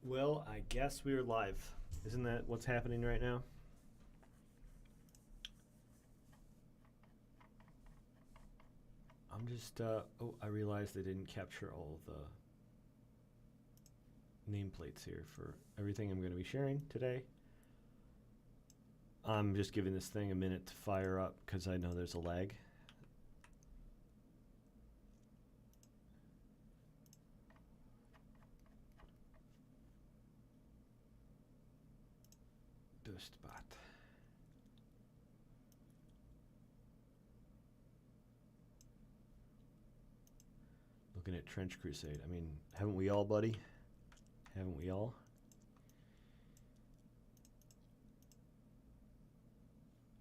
Well, I guess we're live. Isn't that what's happening right now? I'm just, oh, I realized I didn't capture all the nameplates here for everything I'm going to be sharing today. I'm just giving this thing a minute to fire up because I know there's a lag. Dustbot. Looking at Trench Crusade. I mean, haven't we all, buddy? Haven't we all?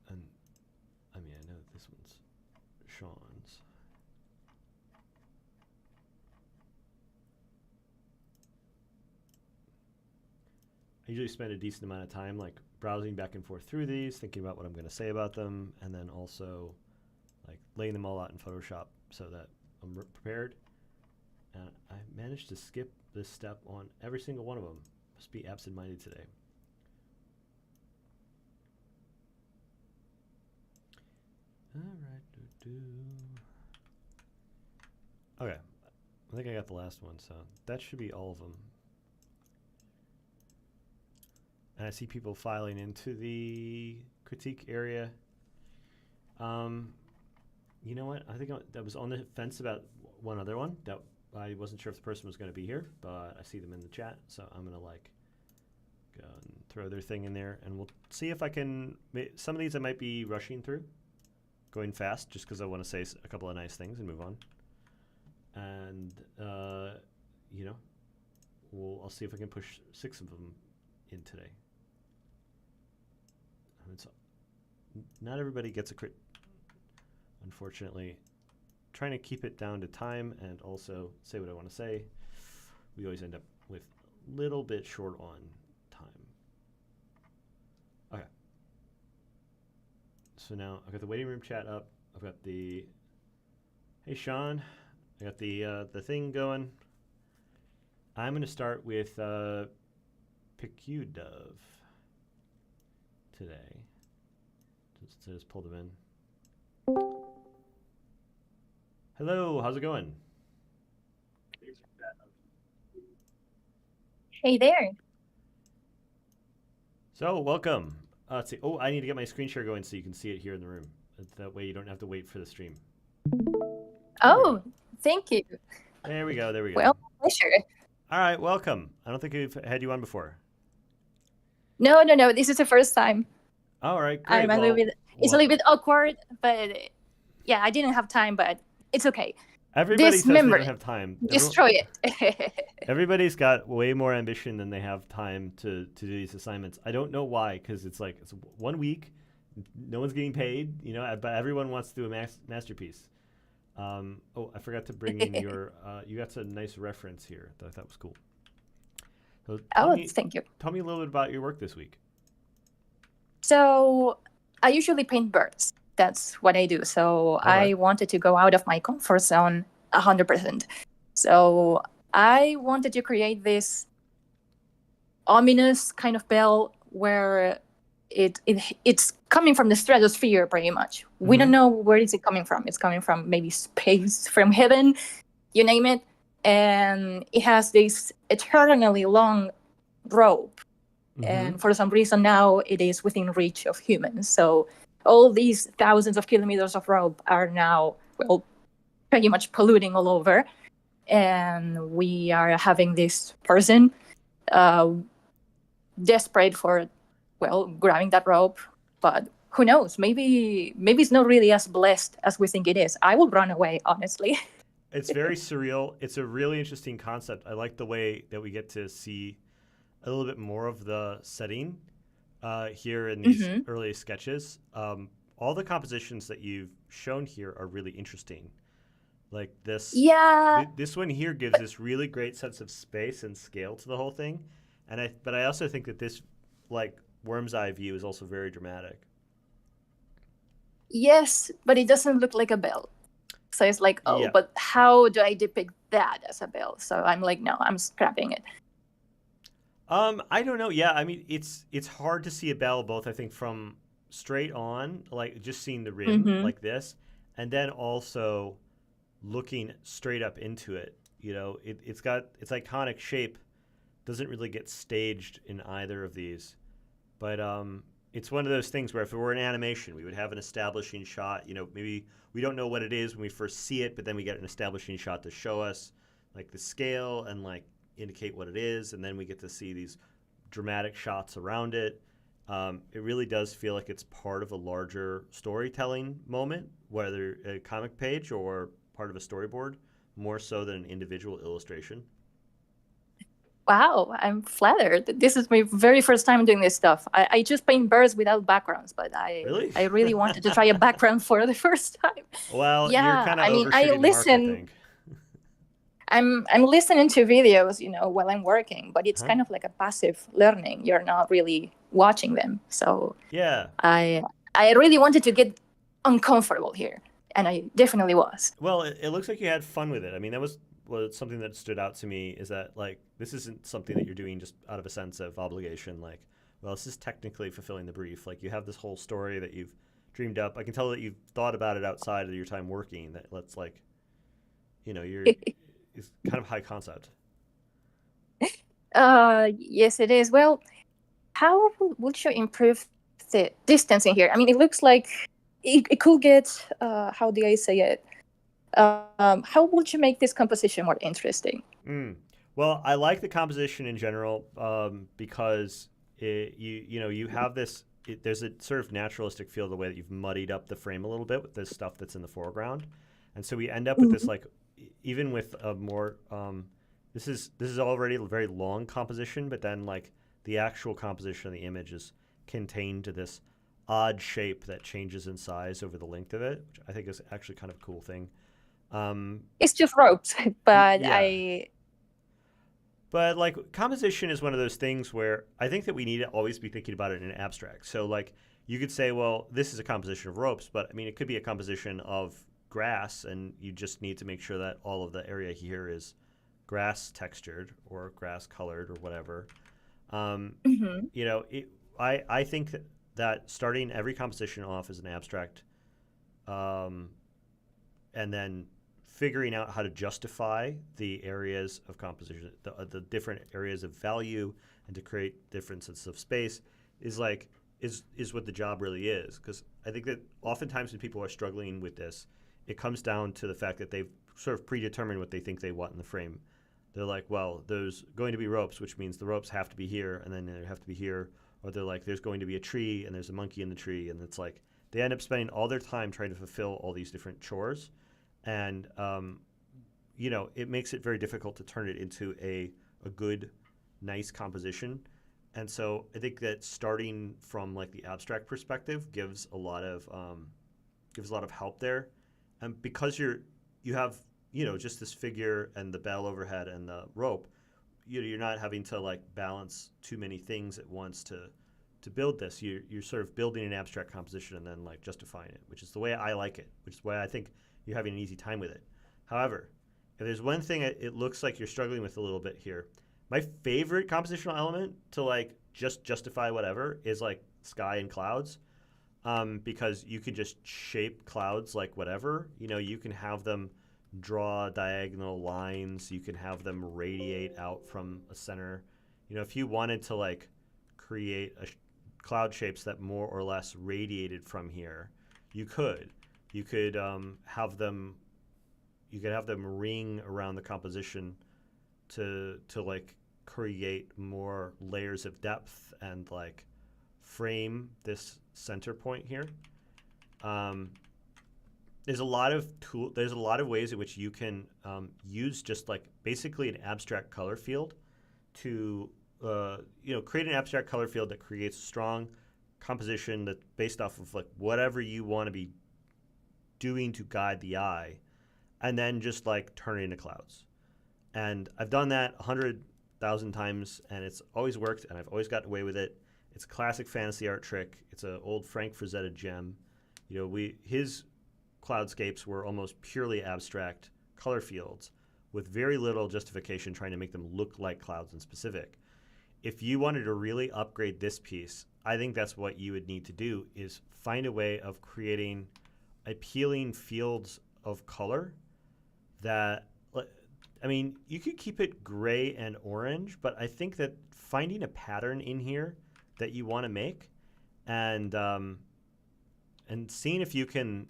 And I mean, I know that this one's Sean's. I usually spend a decent amount of time like browsing back and forth through these, thinking about what I'm going to say about them, and then also like laying them all out in Photoshop so that I'm prepared. And I managed to skip this step on every single one of them. Must be absent-minded today. All right. Okay. I think I got the last one, so that should be all of them. And I see people filing into the critique area. You know what? I think I was on the fence about one other one that I wasn't sure if the person was going to be here, but I see them in the chat, so I'm going to like go and throw their thing in there, and we'll see if I can. Some of these I might be rushing through, going fast, just because I want to say a couple of nice things and move on. And you know, I'll see if I can push 6 of them in today. I mean, so not everybody gets a crit, unfortunately. Trying to keep it down to time and also say what I want to say. We always end up with a little bit short on time. Okay. So now I've got the waiting room chat up. I've got the, hey Sean, I got the thing going. I'm going to start with PicuDove today. Just pull them in. Hello, how's it going? Hey there. So, welcome. Let's see. Oh, I need to get my screen share going so you can see it here in the room. That way you don't have to wait for the stream. Oh, thank you. There we go, there we go. Well, pleasure. All right, welcome. I don't think we've had you on before. No, this is the first time. All right, great. I'm a little bit, it's a little bit awkward, but yeah, I didn't have time, but it's okay. Everybody says they don't have time. Destroy it. Everybody's got way more ambition than they have time to do these assignments. I don't know why, because it's like it's 1 week, no one's getting paid, you know, but everyone wants to do a masterpiece. Oh, I forgot to bring in your, you got some nice reference here that I thought was cool. So thank you. Tell me a little bit about your work this week. So I usually paint birds. That's what I do. So I wanted to go out of my comfort zone 100%. So I wanted to create this ominous kind of bell where it's coming from the stratosphere pretty much. We don't know where is it coming from. It's coming from maybe space, from heaven, you name it. And it has this eternally long rope. And for some reason now it is within reach of humans. So all these thousands of kilometers of rope are now, well, pretty much polluting all over. And we are having this person desperate for, well, grabbing that rope. But who knows? Maybe it's not really as blessed as we think it is. I will run away, honestly. It's very surreal. It's a really interesting concept. I like the way that we get to see a little bit more of the setting here in these early sketches. All the compositions that you've shown here are really interesting. Like this, this one here gives this really great sense of space and scale to the whole thing. But I also think that this, like, worm's eye view is also very dramatic. Yes, but it doesn't look like a bell. So it's like, but how do I depict that as a bell? So I'm like, no, I'm scrapping it. I don't know. Yeah, I mean, it's hard to see a bell both. I think from straight on, like just seeing the rim Mm-hmm. like this, and then also looking straight up into it. You know, it's got its iconic shape. Doesn't really get staged in either of these, but it's one of those things where if it were an animation, we would have an establishing shot. You know, maybe we don't know what it is when we first see it, but then we get an establishing shot to show us like the scale and like indicate what it is, and then we get to see these dramatic shots around it. It really does feel like it's part of a larger storytelling moment, whether a comic page or part of a storyboard, more so than an individual illustration. Wow, I'm flattered. This is my very first time doing this stuff. I just paint birds without backgrounds, but Really? I really wanted to try a background for the first time. Well, you're Yeah, kind of I mean, I overshooting the mark, I listen. think. I'm listening to videos, while I'm working, but it's Huh? kind of like a passive learning. You're not really watching them. So Yeah. I I really wanted to get uncomfortable here, and I definitely was. Well, it looks like you had fun with it. I mean, that was something that stood out to me is that like this isn't something that you're doing just out of a sense of obligation. Like, well, this is technically fulfilling the brief. Like you have this whole story that you've dreamed up. I can tell that you've thought about it outside of your time working. That let's like, you're it's kind of high concept. Yes, it is. Well, how would you improve the distance in here? I mean, it looks like it could get, how do I say it? How would you make this composition more interesting? Mm. Well, I like the composition in general because you have this. There's a sort of naturalistic feel the way that you've muddied up the frame a little bit with this stuff that's in the foreground, and so we end up with this Mhm. like even with a more this is already a very long composition, but then like the actual composition of the image is contained to this odd shape that changes in size over the length of it, which I think is actually kind of a cool thing. Um, It's just ropes, but yeah, I. but like composition is one of those things where I think that we need to always be thinking about it in abstract. So like you could say, well, this is a composition of ropes, but I mean it could be a composition of grass, and you just need to make sure that all of the area here is grass textured or grass colored or whatever. Um, Mhm. I think that starting every composition off as an abstract, um, and then figuring out how to justify the areas of composition, the different areas of value, and to create different senses of space is like is what the job really is. Because I think that oftentimes when people are struggling with this, it comes down to the fact that they've sort of predetermined what they think they want in the frame. They're like, well, there's going to be ropes, which means the ropes have to be here, and then they have to be here. Or they're like, there's going to be a tree, and there's a monkey in the tree, and it's like they end up spending all their time trying to fulfill all these different chores, and it makes it very difficult to turn it into a good, nice composition. And so I think that starting from like the abstract perspective gives a lot of help there, and because you have just this figure and the bell overhead and the rope, you're not having to like balance too many things at once to build this. You're sort of building an abstract composition and then like justifying it, which is the way I like it, which is why I think you're having an easy time with it. However, if there's one thing it looks like you're struggling with a little bit here, my favorite compositional element to like just justify whatever is like sky and clouds, because you can just shape clouds like whatever. You can have them draw diagonal lines. You can have them radiate out from a center. If you wanted to like create cloud shapes that more or less radiated from here, you could. You could have them. You could have them ring around the composition to like create more layers of depth and like frame this center point here. Um, there's a lot of ways in which you can use just like basically an abstract color field to create an abstract color field that creates strong composition that based off of like whatever you want to be doing to guide the eye, and then just like turn it into clouds. And I've done that 100,000 times, and it's always worked, and I've always gotten away with it. It's a classic fantasy art trick. It's an old Frank Frazetta gem. His cloudscapes were almost purely abstract color fields with very little justification trying to make them look like clouds in specific. if you wanted to really upgrade this piece, I think that's what you would need to do is find a way of creating appealing fields of color that, I mean, you could keep it gray and orange, but I think that finding a pattern in here that you want to make and seeing if you can,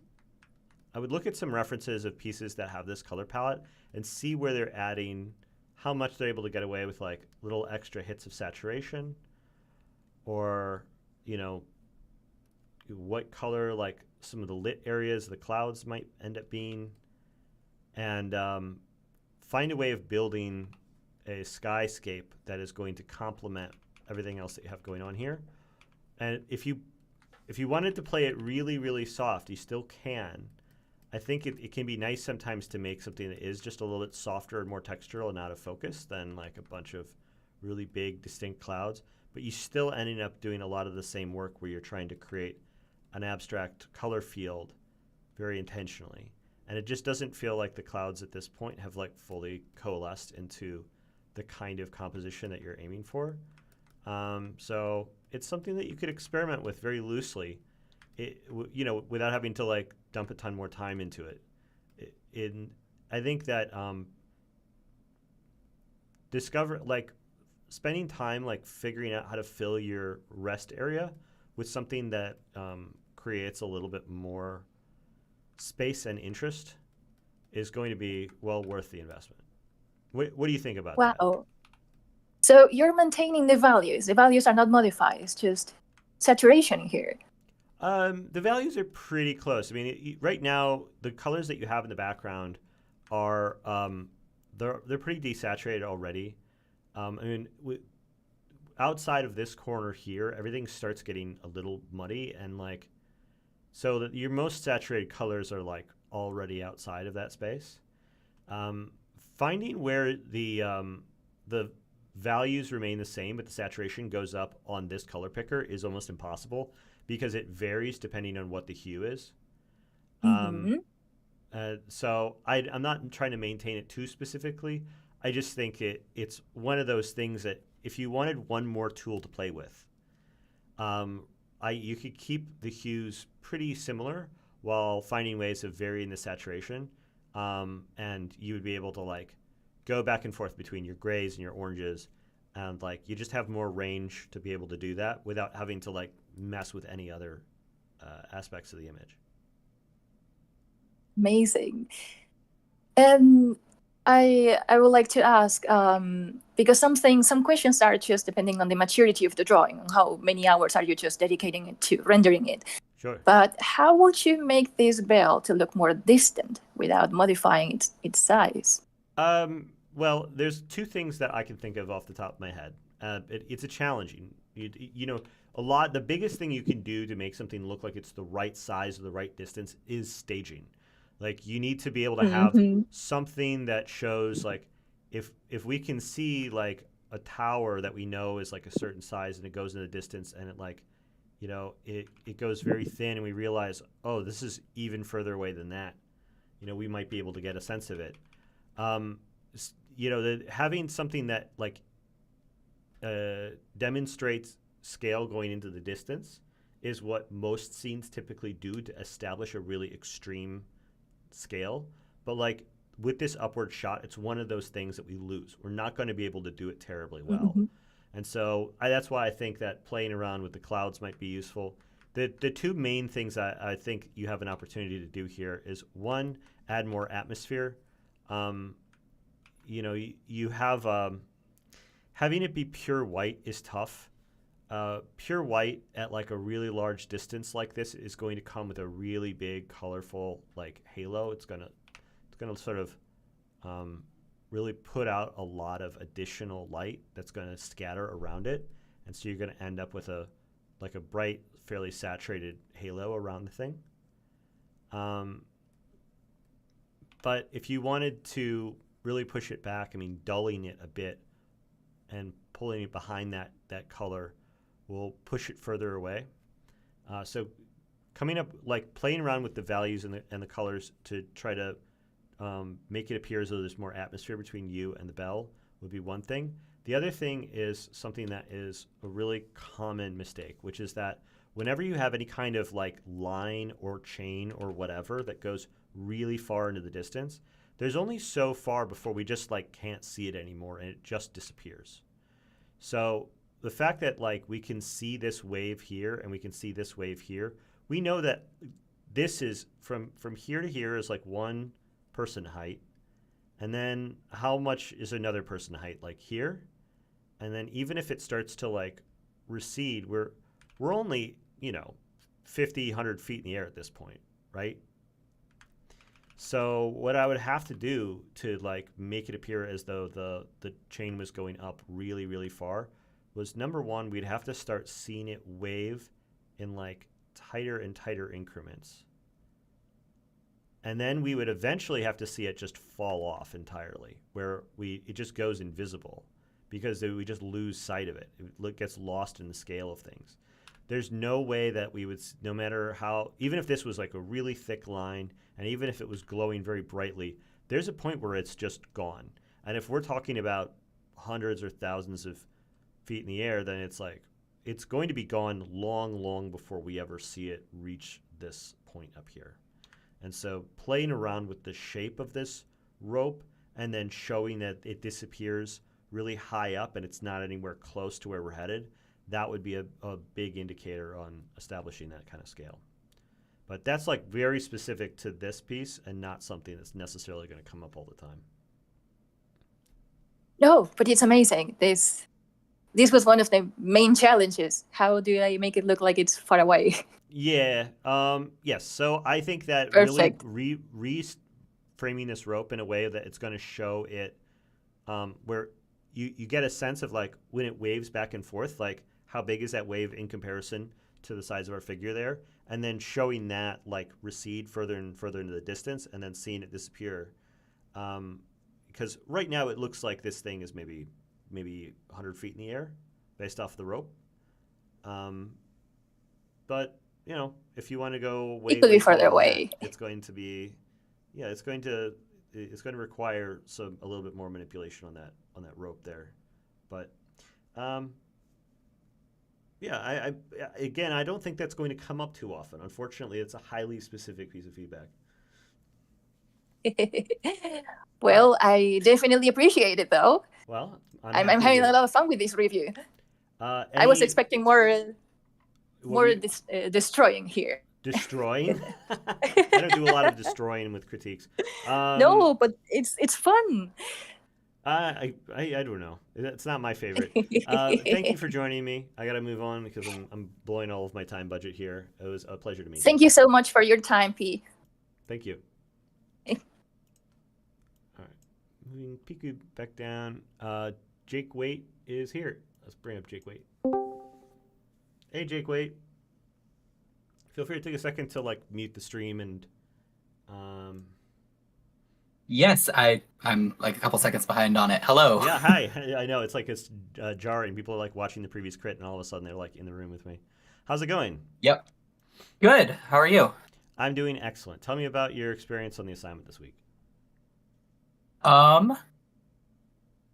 I would look at some references of pieces that have this color palette and see where they're adding, how much they're able to get away with like little extra hits of saturation, or, you know, what color like some of the lit areas of the clouds might end up being, and find a way of building a skyscape that is going to complement everything else that you have going on here. And if you wanted to play it really, really soft, you still can. I think it can be nice sometimes to make something that is just a little bit softer and more textural and out of focus than like a bunch of really big, distinct clouds. But you still ending up doing a lot of the same work where you're trying to create an abstract color field very intentionally. And it just doesn't feel like the clouds at this point have like fully coalesced into the kind of composition that you're aiming for. So it's something that you could experiment with very loosely, you know, without having to like dump a ton more time into it. I think that spending time like figuring out how to fill your rest area with something that creates a little bit more space and interest is going to be well worth the investment. What do you think about that? Wow. So you're maintaining the values. The values are not modified. It's just saturation here. The values are pretty close. I mean, right now the colors that you have in the background are they're pretty desaturated already. I mean, outside of this corner here, everything starts getting a little muddy, and like, so that your most saturated colors are like already outside of that space. Finding where the values remain the same, but the saturation goes up on this color picker is almost impossible because it varies depending on what the hue is. So I'm not trying to maintain it too specifically. I just think it's one of those things that if you wanted one more tool to play with, you could keep the hues pretty similar while finding ways of varying the saturation, and you would be able to like go back and forth between your grays and your oranges, and like you just have more range to be able to do that without having to like mess with any other aspects of the image. Amazing. And I would like to ask, because some questions are just depending on the maturity of the drawing, how many hours are you just dedicating it to rendering it. Sure. But how would you make this bell to look more distant without modifying its size? Well, there's two things that I can think of off the top of my head. It's a challenging, you know, the biggest thing you can do to make something look like it's the right size or the right distance is staging. Like you need to be able to have something that shows like, if we can see like a tower that we know is like a certain size and it goes in the distance and it like, you know, it goes very thin and we realize, oh, this is even further away than that. You know, we might be able to get a sense of it. You know, having something that like demonstrates scale going into the distance is what most scenes typically do to establish a really extreme scale. But like with this upward shot, it's one of those things that we lose. We're not going to be able to do it terribly well. And so that's why I think that playing around with the clouds might be useful. The two main things I think you have an opportunity to do here is, one, add more atmosphere. You know, you have having it be pure white is tough. Pure white at like a really large distance like this is going to come with a really big, colorful like halo. It's gonna sort of really put out a lot of additional light that's going to scatter around it, and so you're going to end up with a bright, fairly saturated halo around the thing. But if you wanted to really push it back, I mean, dulling it a bit and pulling it behind that color will push it further away. So coming up, like playing around with the values and the colors to try to make it appear as though there's more atmosphere between you and the bell would be one thing. The other thing is something that is a really common mistake, which is that whenever you have any kind of like line or chain or whatever that goes really far into the distance, there's only so far before we just like can't see it anymore and it just disappears. So the fact that like we can see this wave here and we can see this wave here, we know that this is from here to here is like one person height. And then how much is another person height? Like here? And then even if it starts to like recede, we're only, 50, 100 feet in the air at this point, right? So what I would have to do to like make it appear as though the chain was going up really, really far was, number one, we'd have to start seeing it wave in like tighter and tighter increments. And then we would eventually have to see it just fall off entirely, where it just goes invisible because we just lose sight of it. It gets lost in the scale of things. There's no way that we would, no matter how, even if this was like a really thick line, and even if it was glowing very brightly, there's a point where it's just gone. And if we're talking about hundreds or thousands of feet in the air, then it's like, it's going to be gone long, long before we ever see it reach this point up here. And so playing around with the shape of this rope and then showing that it disappears really high up and it's not anywhere close to where we're headed, that would be a big indicator on establishing that kind of scale. But that's like very specific to this piece and not something that's necessarily going to come up all the time. No, but it's amazing. This was one of the main challenges. How do I make it look like it's far away? Yeah. Yes. So I think that Perfect. really reframing this rope in a way that it's going to show it where you get a sense of like when it waves back and forth, like how big is that wave in comparison to the size of our figure there, and then showing that like recede further and further into the distance and then seeing it disappear. Because right now it looks like this thing is maybe 100 feet in the air based off the rope. But if you want to go way, It could be way further farther away. it's going to be, it's going to require a little bit more manipulation on that rope there. But I again, I don't think that's going to come up too often. Unfortunately, it's a highly specific piece of feedback. Well, I definitely appreciate it, though. Well, I'm having a lot of fun with this review. I was expecting more destroying here. Destroying? I don't do a lot of destroying with critiques. No, but it's fun. I don't know. It's not my favorite. Thank you for joining me. I got to move on because I'm blowing all of my time budget here. It was a pleasure to meet you. Thank you so much for your time, P. Thank you. All right. Moving Piku back down. Jake Waite is here. Let's bring up Jake Waite. Hey, Jake Waite. Feel free to take a second to like mute the stream and Yes, I'm like a couple seconds behind on it. Hello. Yeah, hi. I know it's like it's jarring. People are like watching the previous crit, and all of a sudden they're like in the room with me. How's it going? Yep. Good. How are you? I'm doing excellent. Tell me about your experience on the assignment this week.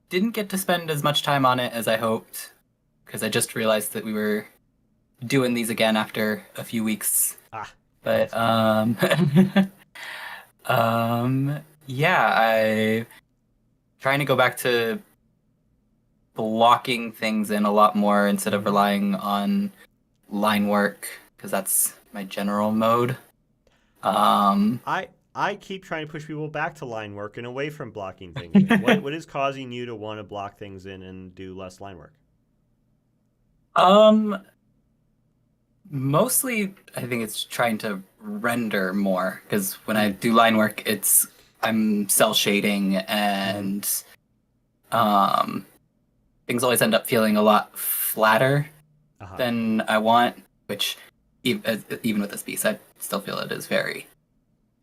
Didn't get to spend as much time on it as I hoped because I just realized that we were doing these again after a few weeks. But yeah, I trying to go back to blocking things in a lot more instead of relying on line work because that's my general mode. I keep trying to push people back to line work and away from blocking things in. What is causing you to want to block things in and do less line work? Mostly I think it's trying to render more because when I do line work I'm cell shading and things always end up feeling a lot flatter than I want, which even with this piece I still feel it is very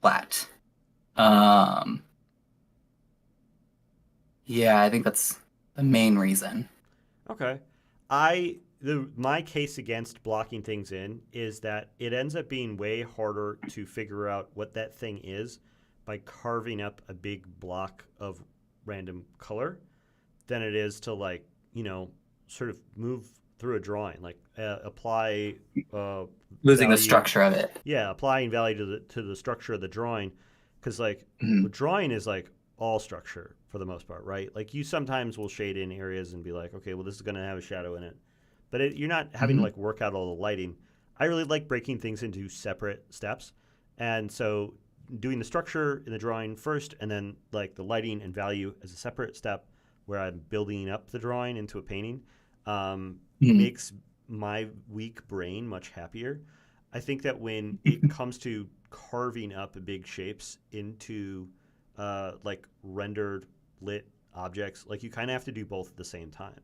flat. Yeah, I think that's the main reason. Okay. My case against blocking things in is that it ends up being way harder to figure out what that thing is by carving up a big block of random color than it is to like sort of move through a drawing, like apply Losing the value. structure of it. Yeah, applying value to the structure of the drawing, because like drawing is like all structure for the most part, right? Like you sometimes will shade in areas and be like, okay, well this is going to have a shadow in it, but you're not having to like work out all the lighting. I really like breaking things into separate steps, and so doing the structure in the drawing first, and then like the lighting and value as a separate step, where I'm building up the drawing into a painting, makes my weak brain much happier. I think that when it comes to carving up big shapes into like rendered lit objects, like you kind of have to do both at the same time,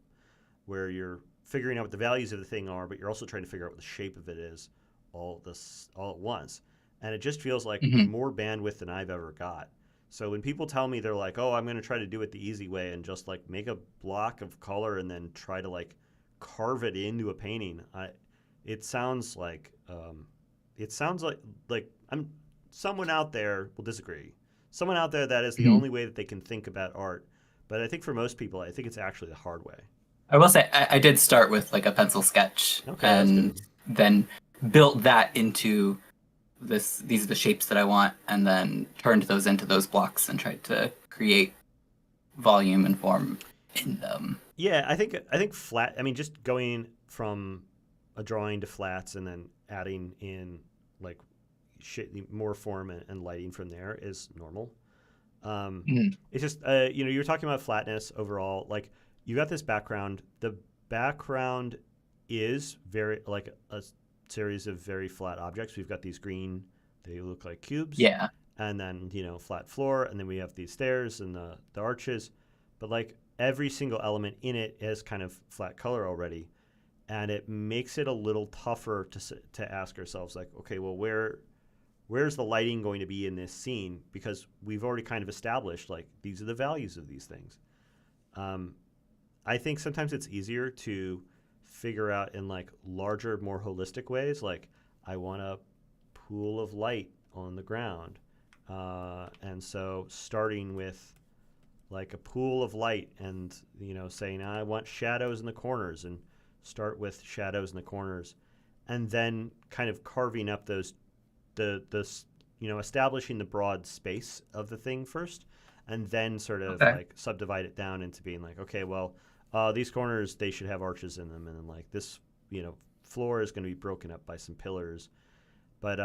where you're figuring out what the values of the thing are, but you're also trying to figure out what the shape of it is all at once. And it just feels like more bandwidth than I've ever got. So when people tell me, they're like, oh, I'm going to try to do it the easy way and just like make a block of color and then try to like carve it into a painting, it sounds like I'm someone out there will disagree. Someone out there that is the only way that they can think about art. But I think for most people, I think it's actually the hard way. I will say I did start with like a pencil sketch, and then built that into these are the shapes that I want, and then turned those into those blocks and tried to create volume and form in them. Yeah, I think flat. I mean, just going from a drawing to flats and then adding in like more form and lighting from there is normal. It's just you were talking about flatness overall. Like you got this background. The background is very like a series of very flat objects. We've got these green, they look like cubes. Yeah. And then, flat floor, and then we have these stairs and the arches. But like every single element in it is kind of flat color already. And it makes it a little tougher to ask ourselves like, okay, well, where's the lighting going to be in this scene? Because we've already kind of established like these are the values of these things. I think sometimes it's easier to figure out in like larger, more holistic ways. Like I want a pool of light on the ground. And so starting with like a pool of light and, saying I want shadows in the corners, and start with shadows in the corners, and then kind of carving up establishing the broad space of the thing first, and then sort of like subdivide it down into being like, okay, well, these corners, they should have arches in them. And then like this, floor is going to be broken up by some pillars. But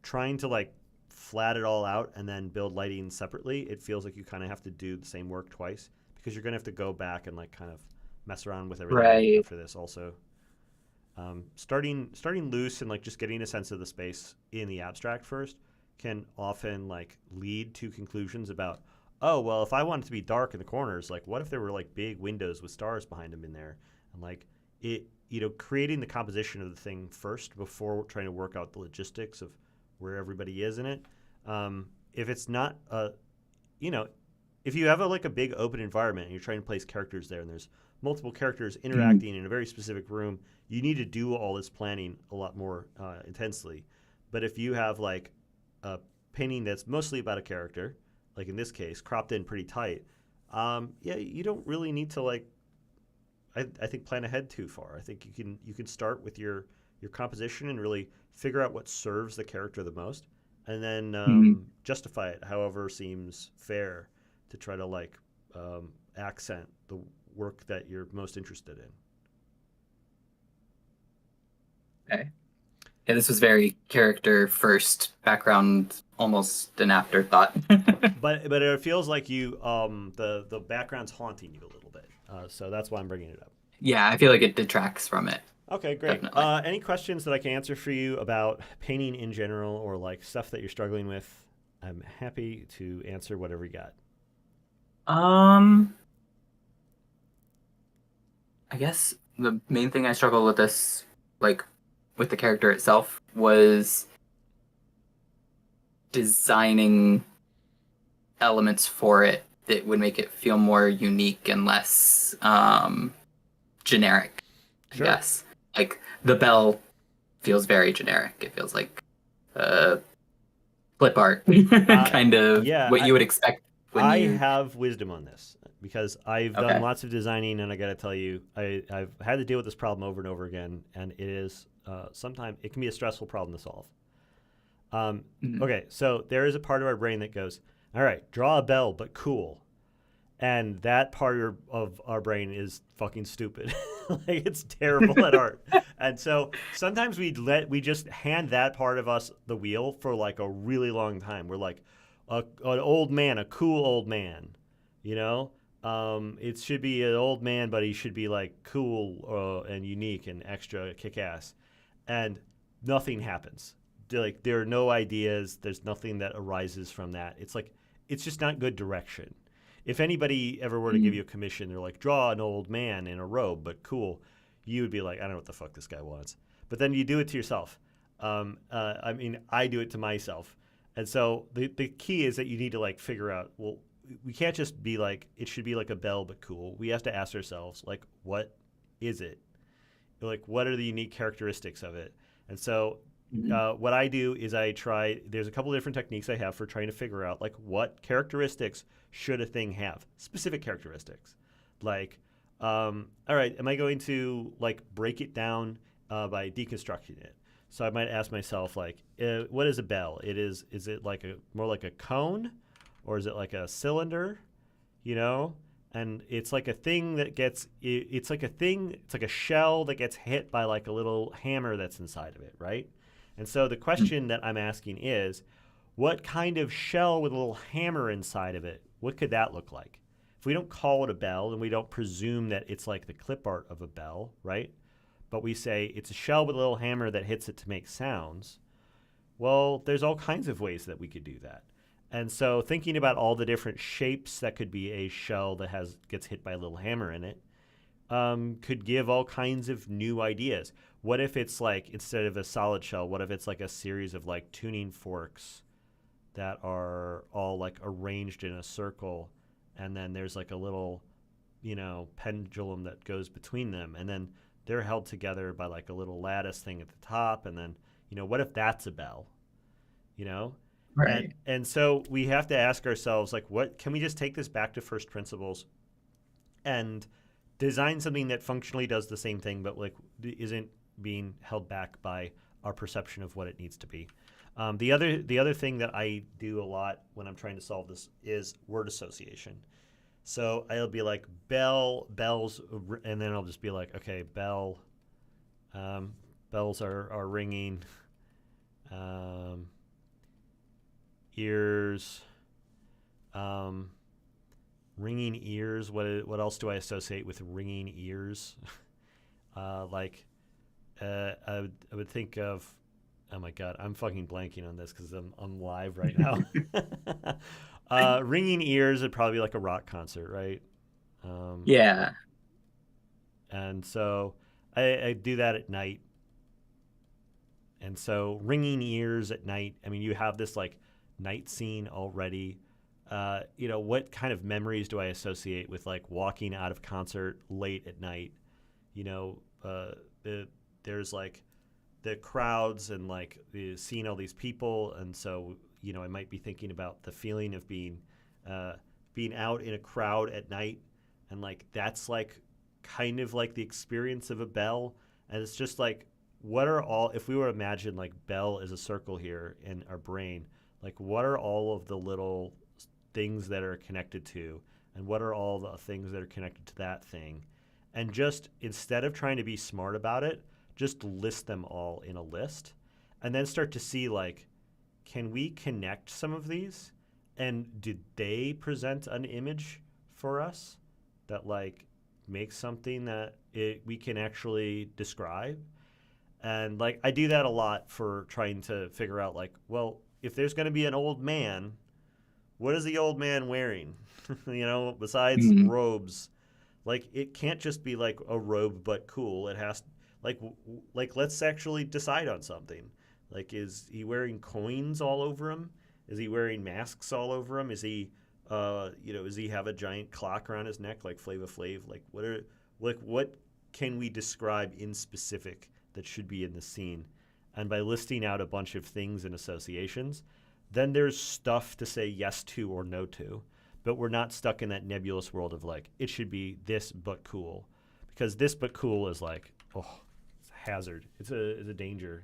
trying to like flat it all out and then build lighting separately, it feels like you kind of have to do the same work twice, because you're going to have to go back and like kind of mess around with everything after this also. Starting loose and like just getting a sense of the space in the abstract first can often like lead to conclusions about, oh, well, if I want it to be dark in the corners, like what if there were like big windows with stars behind them in there? And like it, creating the composition of the thing first before trying to work out the logistics of where everybody is in it. If it's not if you have a big open environment and you're trying to place characters there and there's multiple characters interacting in a very specific room, you need to do all this planning a lot more intensely. But if you have like a painting that's mostly about a character, like in this case, cropped in pretty tight, you don't really need to like, I think, plan ahead too far. I think you can start with your composition and really figure out what serves the character the most, and then justify it however seems fair to try to like accent the work that you're most interested in. Okay. Yeah, this was very character first, background almost an afterthought. but it feels like you the background's haunting you a little bit, so that's why I'm bringing it up. Yeah, I feel like it detracts from it. Okay, great. Any questions that I can answer for you about painting in general, or like stuff that you're struggling with? I'm happy to answer whatever you got. I guess the main thing I struggled with this, like with the character itself, was designing elements for it that would make it feel more unique and less generic. Sure. I guess. Like the bell feels very generic. It feels like flip art kind of what you would expect. I have wisdom on this. because I've done lots of designing, and I got to tell you, I've had to deal with this problem over and over again, and it is sometimes it can be a stressful problem to solve. Okay, so there is a part of our brain that goes, all right, draw a bell, but cool. And that part of our brain is fucking stupid. Like, it's terrible at art. And so sometimes we just hand that part of us the wheel for like a really long time. We're like an old man, a cool old man, you know? It should be an old man, but he should be like cool and unique and extra kick-ass. And nothing happens. Like, there are no ideas. There's nothing that arises from that. It's like, it's just not good direction. If anybody ever were to give you a commission, they're like, draw an old man in a robe, but cool, you would be like, I don't know what the fuck this guy wants. But then you do it to yourself. I mean, I do it to myself. And so the key is that you need to like figure out, well, we can't just be like, it should be like a bell, but cool. We have to ask ourselves, like, what is it? Like, what are the unique characteristics of it? And so what I do is there's a couple of different techniques I have for trying to figure out, like, what characteristics should a thing have? Specific characteristics. Like, all right, am I going to, like, break it down by deconstructing it? So I might ask myself, like, what is a bell? Is it like more like a cone, or is it like a cylinder, you know? And it's like a thing that it's like a shell that gets hit by like a little hammer that's inside of it, right? And so the question that I'm asking is, what kind of shell with a little hammer inside of it, what could that look like? If we don't call it a bell and we don't presume that it's like the clip art of a bell, right? But we say it's a shell with a little hammer that hits it to make sounds, well, there's all kinds of ways that we could do that. And so thinking about all the different shapes that could be a shell that gets hit by a little hammer in it could give all kinds of new ideas. What if it's like, instead of a solid shell, what if it's like a series of like tuning forks that are all like arranged in a circle, and then there's like a little, you know, pendulum that goes between them, and then they're held together by like a little lattice thing at the top, and then, you know, what if that's a bell, you know? Right. And so we have to ask ourselves, like, what can we just take this back to first principles and design something that functionally does the same thing, but like isn't being held back by our perception of what it needs to be. The other thing that I do a lot when I'm trying to solve this is word association. So I'll be like bells, and then I'll just be like, okay, bell, bells are ringing, ears, ringing ears. What else do I associate with ringing ears? I would think of, oh my God, I'm fucking blanking on this because I'm live right now. Ringing ears would probably be like a rock concert, right? Yeah. And so I do that at night. And so ringing ears at night, I mean, you have this like night scene already. You know, what kind of memories do I associate with like walking out of concert late at night? You know, there's like the crowds and like seeing all these people, and so, you know, I might be thinking about the feeling of being out in a crowd at night, and like that's like kind of like the experience of a bell. And it's just like, if we were to imagine like bell is a circle here in our brain, like what are all of the little things that are connected to, and what are all the things that are connected to that thing? And just, instead of trying to be smart about it, just list them all in a list, and then start to see, like, can we connect some of these? And did they present an image for us that, like, makes something that we can actually describe? And, like, I do that a lot for trying to figure out, like, well, if there's going to be an old man, what is the old man wearing? You know, besides robes. Like, it can't just be like a robe but cool. It has, like let's actually decide on something. Like, is he wearing coins all over him? Is he wearing masks all over him? Is he, does he have a giant clock around his neck like Flava Flav? Like, what can we describe in specific that should be in the scene? And by listing out a bunch of things and associations, then there's stuff to say yes to or no to. but we're not stuck in that nebulous world of like, it should be this but cool. Because this but cool is like, oh, it's a hazard. It's a danger.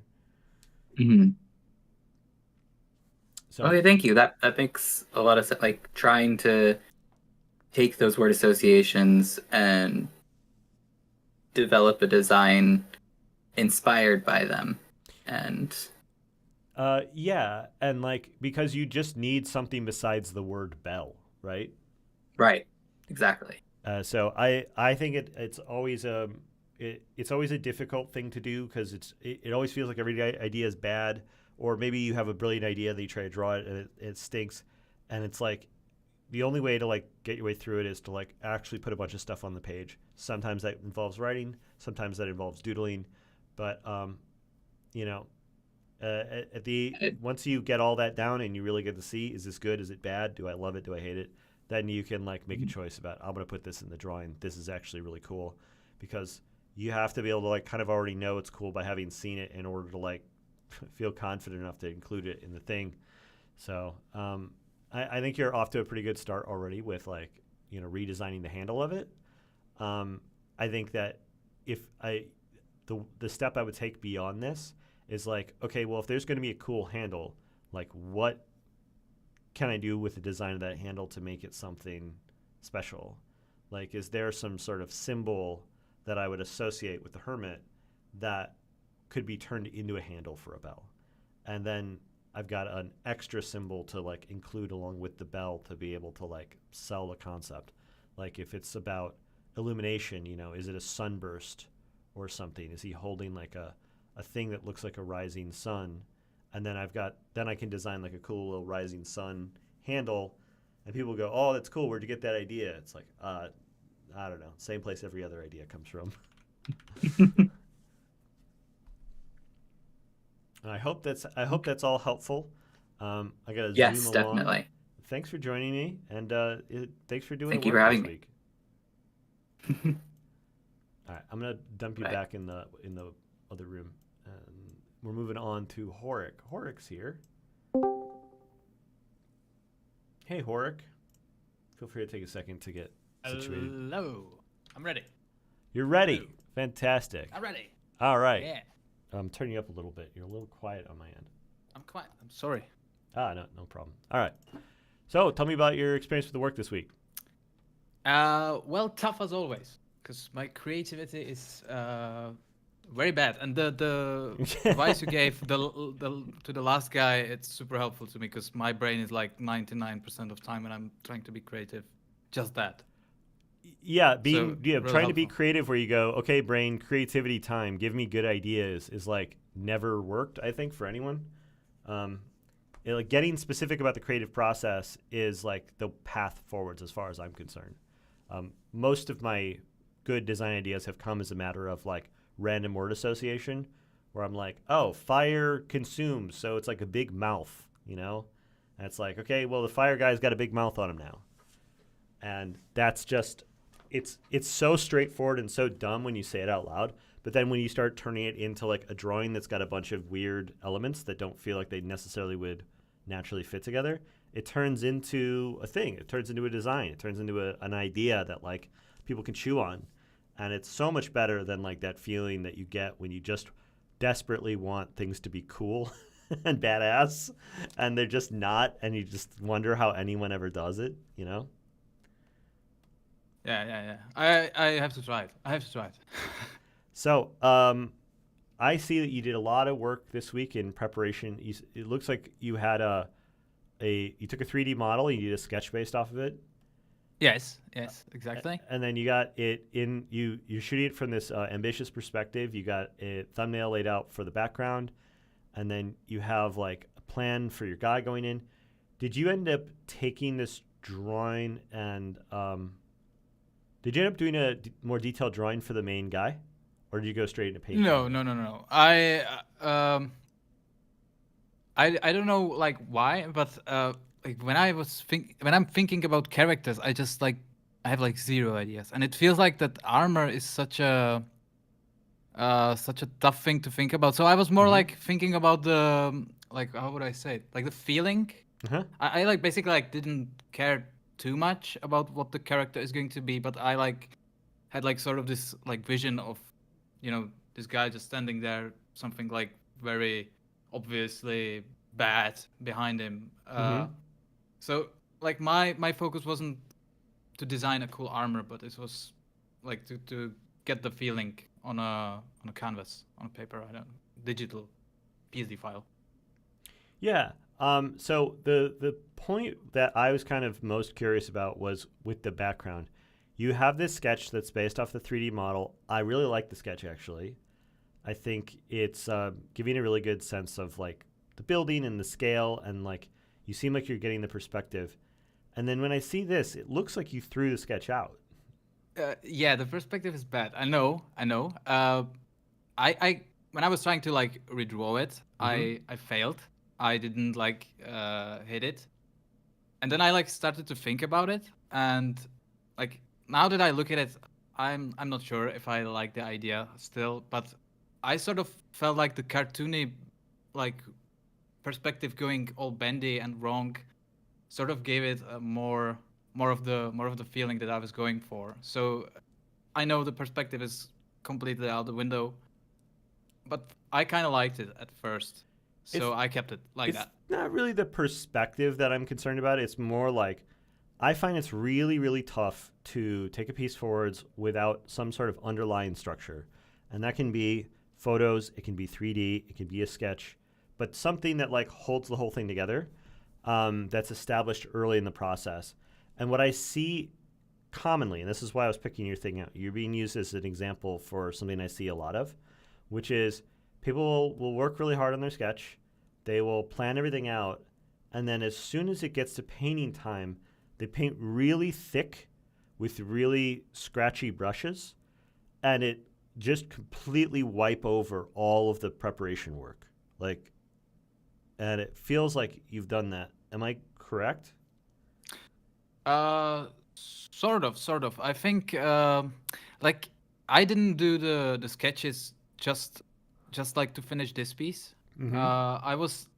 Mm-hmm. So, okay, thank you. That makes a lot of sense. Like trying to take those word associations and develop a design inspired by them. And yeah, and like because you just need something besides the word bell, right? Right. Exactly. So I think it's always it's always a difficult thing to do because it always feels like every idea is bad, or maybe you have a brilliant idea that you try to draw it and it stinks, and it's like the only way to like get your way through it is to like actually put a bunch of stuff on the page. Sometimes that involves writing, sometimes that involves doodling, but once you get all that down and you really get to see, is this good, is it bad, do I love it, do I hate it, then you can like make a choice about, I'm going to put this in the drawing. This is actually really cool, because you have to be able to like kind of already know it's cool by having seen it in order to like feel confident enough to include it in the thing. So I think you're off to a pretty good start already with like, redesigning the handle of it. I think that the step I would take beyond this is like, okay, well, if there's going to be a cool handle, like what can I do with the design of that handle to make it something special? Like, is there some sort of symbol that I would associate with the hermit that could be turned into a handle for a bell? And then I've got an extra symbol to like include along with the bell to be able to like sell the concept. Like if it's about illumination, is it a sunburst or something? Is he holding like a thing that looks like a rising sun? And then I can design like a cool little rising sun handle, and people go, oh, that's cool, where'd you get that idea? It's like, I don't know, same place every other idea comes from. I hope that's all helpful. I gotta yes, zoom definitely. along. Thanks for joining me, and thanks for doing Thank the you work for having this me. week. All right, I'm gonna dump you back in the other room. We're moving on to Horik. Horik's here. Hey, Horik. Feel free to take a second to get situated. Hello. I'm ready. You're ready. Hello. Fantastic. I'm ready. All right. Yeah. I'm turning you up a little bit. You're a little quiet on my end. I'm quiet. I'm sorry. No problem. All right. So tell me about your experience with the work this week. Well, tough as always, because my creativity is very bad, and the advice you gave to the last guy, it's super helpful to me, because my brain is like 99% of time when I'm trying to be creative, just that. Yeah, really trying to be helpful. creative where you go, okay, brain, creativity time, give me good ideas is like never worked, I think, for anyone. Like getting specific about the creative process is like the path forwards as far as I'm concerned. Most of my good design ideas have come as a matter of like random word association, where I'm like, oh, fire consumes, so it's like a big mouth, And it's like, okay, well, the fire guy's got a big mouth on him now. And that's just, it's so straightforward and so dumb when you say it out loud. But then when you start turning it into like a drawing that's got a bunch of weird elements that don't feel like they necessarily would naturally fit together, it turns into a thing. It turns into a design. It turns into an idea that like people can chew on. And it's so much better than like that feeling that you get when you just desperately want things to be cool and badass, and they're just not, and you just wonder how anyone ever does it, Yeah. I have to try it. So I see that you did a lot of work this week in preparation. It looks like you had you took a 3D model and you did a sketch based off of it. Yes, exactly. And then you got it you're shooting it from this ambitious perspective. You got a thumbnail laid out for the background, and then you have like a plan for your guy going in. Did you end up taking this drawing and did you end up doing a more detailed drawing for the main guy, or did you go straight into paint? No. I don't know like why, but like when I'm thinking about characters, I just like I have like zero ideas, and it feels like that armor is such a tough thing to think about. So I was more like thinking about the like, how would I say it? Like the feeling. Uh-huh. I like basically like didn't care too much about what the character is going to be, but I like had like sort of this like vision of, you know, this guy just standing there, something like very obviously bad behind him. So like my focus wasn't to design a cool armor, but it was like to get the feeling on a canvas, on a paper, I don't digital PSD file. Yeah. So the point that I was kind of most curious about was with the background. You have this sketch that's based off the 3D model. I really like the sketch, actually. I think it's giving a really good sense of like the building and the scale, and like you seem like you're getting the perspective. And then when I see this, it looks like you threw the sketch out. Yeah, the perspective is bad. I know. I when I was trying to like redraw it, I failed. I didn't like hit it, and then I like started to think about it, and like now that I look at it, I'm not sure if I like the idea still, but I sort of felt like the cartoony like perspective going all bendy and wrong sort of gave it a more of the feeling that I was going for. So I know the perspective is completely out the window, but I kind of liked it at first, so I kept it like that. It's not really the perspective that I'm concerned about. It's more like I find it's really, really tough to take a piece forwards without some sort of underlying structure. And that can be photos, it can be 3D, it can be a sketch, but something that like holds the whole thing together, that's established early in the process. And what I see commonly, and this is why I was picking your thing out, you're being used as an example for something I see a lot of, which is people will work really hard on their sketch, they will plan everything out, and then as soon as it gets to painting time, they paint really thick with really scratchy brushes, and it just completely wipe over all of the preparation work. Like, and it feels like you've done that. Am I correct? Sort of. I think like I didn't do the sketches just like to finish this piece. I was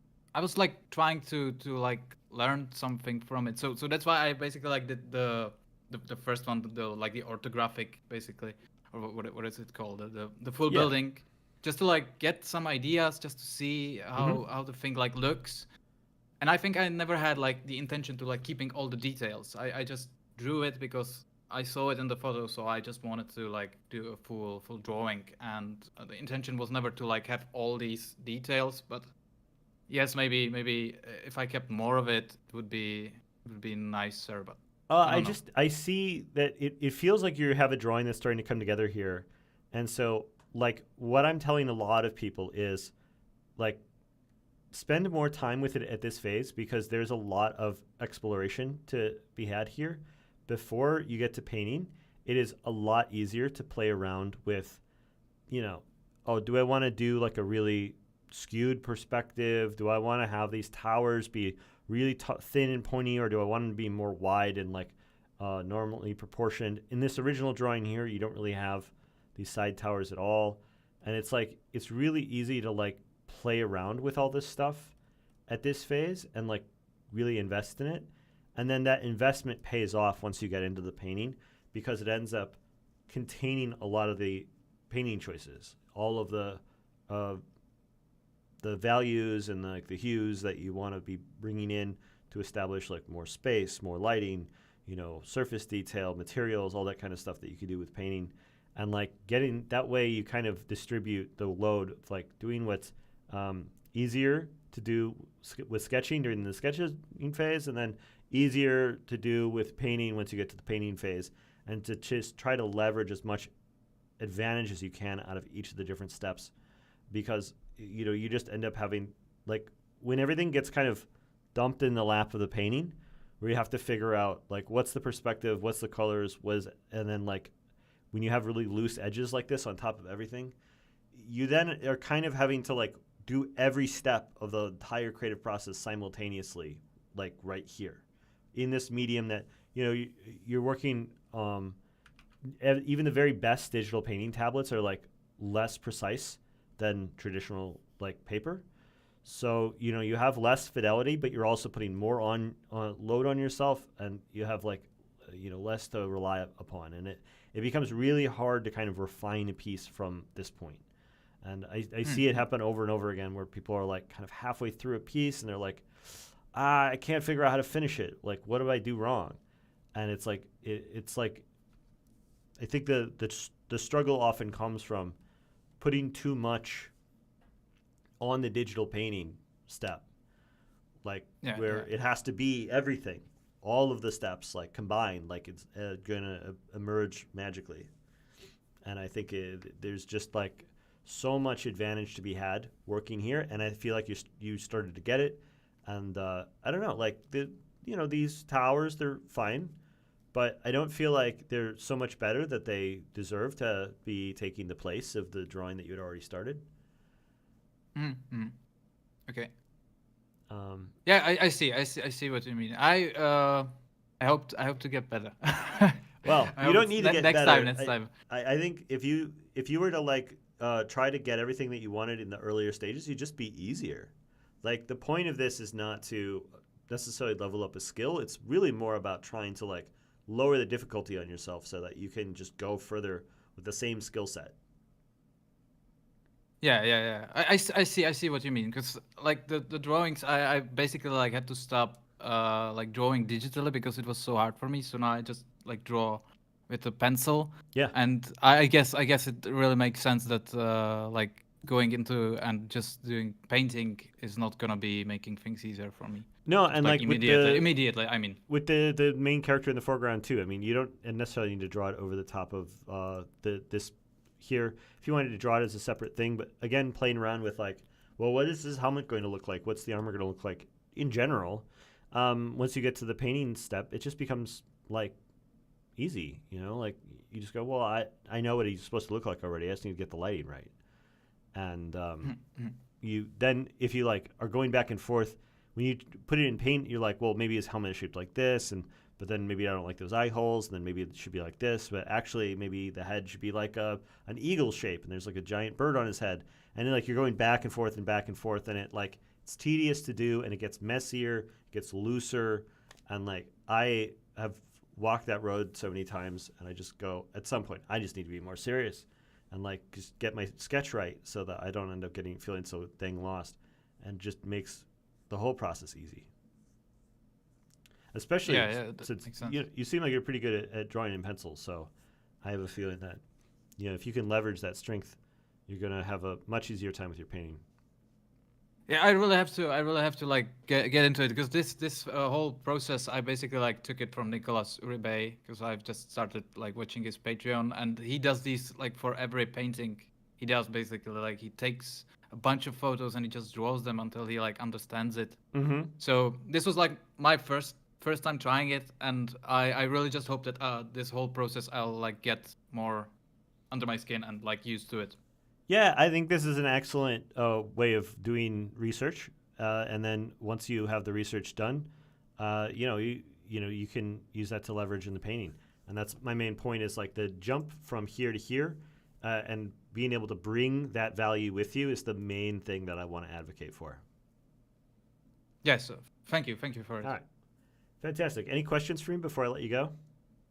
like trying to like learn something from it. So that's why I basically like did the first one, the like the orthographic basically, or what is it called, the full building, just to like get some ideas, just to see how the thing like looks. And I think I never had like the intention to like keeping all the details. I just drew it because I saw it in the photo, so I just wanted to like do a full drawing, and the intention was never to like have all these details. But yes, maybe if I kept more of it, it would be nicer. But I see that it feels like you have a drawing that's starting to come together here, and so like what I'm telling a lot of people is like spend more time with it at this phase, because there's a lot of exploration to be had here. Before you get to painting, it is a lot easier to play around with, you know, oh, do I want to do like a really skewed perspective? Do I want to have these towers be really thin and pointy, or do I want them to be more wide and like normally proportioned? In this original drawing here, you don't really have these side towers at all. And it's like, it's really easy to like play around with all this stuff at this phase and like really invest in it. And then that investment pays off once you get into the painting, because it ends up containing a lot of the painting choices, all of the values and the hues that you want to be bringing in to establish like more space, more lighting, you know, surface detail, materials, all that kind of stuff that you can do with painting. And like getting that way, you kind of distribute the load of like doing what's easier to do with sketching during the sketching phase, and then easier to do with painting once you get to the painting phase, and to just try to leverage as much advantage as you can out of each of the different steps, because you know you just end up having like when everything gets kind of dumped in the lap of the painting, where you have to figure out like what's the perspective, what's the colors, and then like when you have really loose edges like this on top of everything, you then are kind of having to like do every step of the entire creative process simultaneously, like right here in this medium that, you know, you're working, even the very best digital painting tablets are like less precise than traditional like paper. So, you have less fidelity, but you're also putting more on load on yourself, and you have less to rely upon. And it becomes really hard to kind of refine a piece from this point. And I see it happen over and over again where people are like kind of halfway through a piece and they're like, I can't figure out how to finish it. Like, what do I do wrong? And it's like, I think the struggle often comes from putting too much on the digital painting step, where it has to be everything, all of the steps like combined, like it's gonna emerge magically. And I think there's just like so much advantage to be had working here, and I feel like you started to get it. And I don't know, like these towers, they're fine, but I don't feel like they're so much better that they deserve to be taking the place of the drawing that you had already started. Okay. Yeah, I see what you mean. I hope to get better. Well, you don't need to get better. Next time. I think if you were to try to get everything that you wanted in the earlier stages, you'd just be easier. Like, the point of this is not to necessarily level up a skill. It's really more about trying to lower the difficulty on yourself so that you can just go further with the same skill set. Yeah. I see what you mean, because the drawings, I basically had to stop drawing digitally because it was so hard for me. So now I just draw with a pencil. Yeah. And I guess it really makes sense that going into and just doing painting is not gonna be making things easier for me. No, and immediately, I mean, with the main character in the foreground too. I mean, you don't necessarily need to draw it over the top of this here. If you wanted to draw it as a separate thing, but again, playing around with what is this helmet going to look like? What's the armor going to look like in general? Once you get to the painting step, it just becomes easy. You just go, well, I know what he's supposed to look like already. I just need to get the lighting right. And you then, if you are going back and forth, when you put it in paint, you're like, well, maybe his helmet is shaped like this, but then maybe I don't like those eye holes, and then maybe it should be like this, but actually maybe the head should be like an eagle shape, and there's a giant bird on his head, and then you're going back and forth, and it it's tedious to do, and it gets messier, it gets looser, and I have walked that road so many times, and I just go, at some point, I just need to be more serious, and just get my sketch right so that I don't end up feeling so dang lost, and just makes the whole process easy. Especially since you seem like you're pretty good at drawing in pencil, so I have a feeling that if you can leverage that strength, you're gonna have a much easier time with your painting. Yeah, I really have to get into it, because this whole process, I basically took it from Nicolas Uribe, because I've just started watching his Patreon, and he does these for every painting. He does basically he takes a bunch of photos and he just draws them until he understands it. Mm-hmm. So this was my first time trying it, and I really just hope that this whole process I'll get more under my skin and used to it. Yeah, I think this is an excellent way of doing research, and then once you have the research done, you can use that to leverage in the painting, and that's my main point. Is the jump from here to here, and being able to bring that value with you is the main thing that I want to advocate for. Yes, thank you for it. All right, fantastic. Any questions for me before I let you go?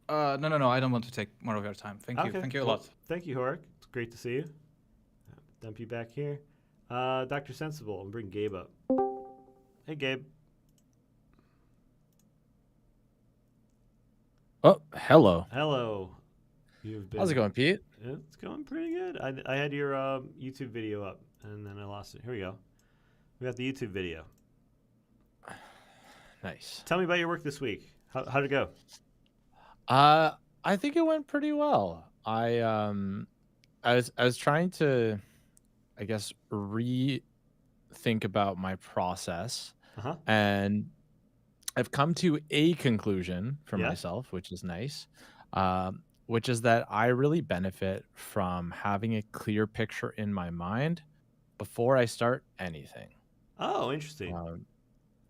No, I don't want to take more of your time. Thank you a lot. Thank you, Horik. It's great to see you. Dump you back here. Dr. Sensible, and bring Gabe up. Hey, Gabe. Oh, hello. Hello. How's it going, Pete? It's going pretty good. I had your YouTube video up, and then I lost it. Here we go. We got the YouTube video. Nice. Tell me about your work this week. How'd it go? I think it went pretty well. I was trying to, I guess, rethink about my process, and I've come to a conclusion for myself, which is nice, which is that I really benefit from having a clear picture in my mind before I start anything. Oh, interesting.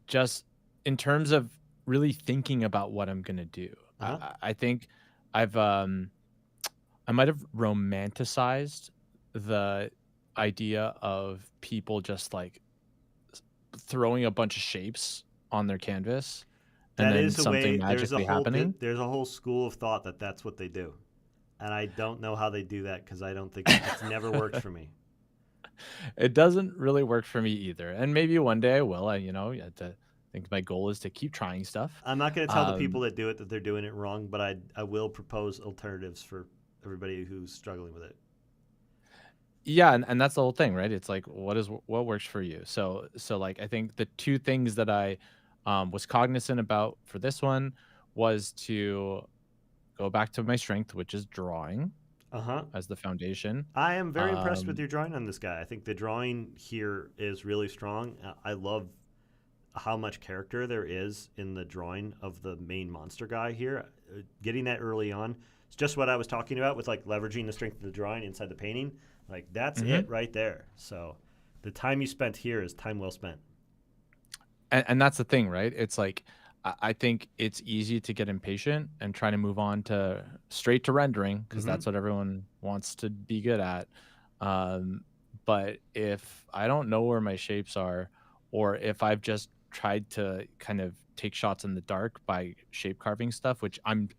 Just in terms of really thinking about what I'm gonna do. I think I might have romanticized the idea of people just throwing a bunch of shapes on their canvas and That then is a something way. magically happening. There's a whole school of thought that that's what they do, and I don't know how they do that because I don't think it's never worked for me. It doesn't really work for me either. And maybe one day I will. I think my goal is to keep trying stuff. I'm not going to tell the people Um, that do it that they're doing it wrong, but I will propose alternatives for everybody who's struggling with it. yeah, and that's the whole thing, right? It's like what works for you. So like I think the two things that I was cognizant about for this one was to go back to my strength, which is drawing Uh huh. as the foundation. I am very impressed with Um, your drawing on this guy. I think the drawing here is really strong. I love how much character there is in the drawing of the main monster guy here. Getting that early on, it's just what I was talking about with like leveraging the strength of the drawing inside the painting. Like that's mhm. it right there. So the time you spent here is time well spent. And that's the thing, right? It's like I think it's easy to get impatient and try to move on to straight to rendering because Hmm. that's what everyone wants to be good at. Um, but if I don't know where my shapes are, or if I've just tried to kind of take shots in the dark by shape carving stuff, which I'm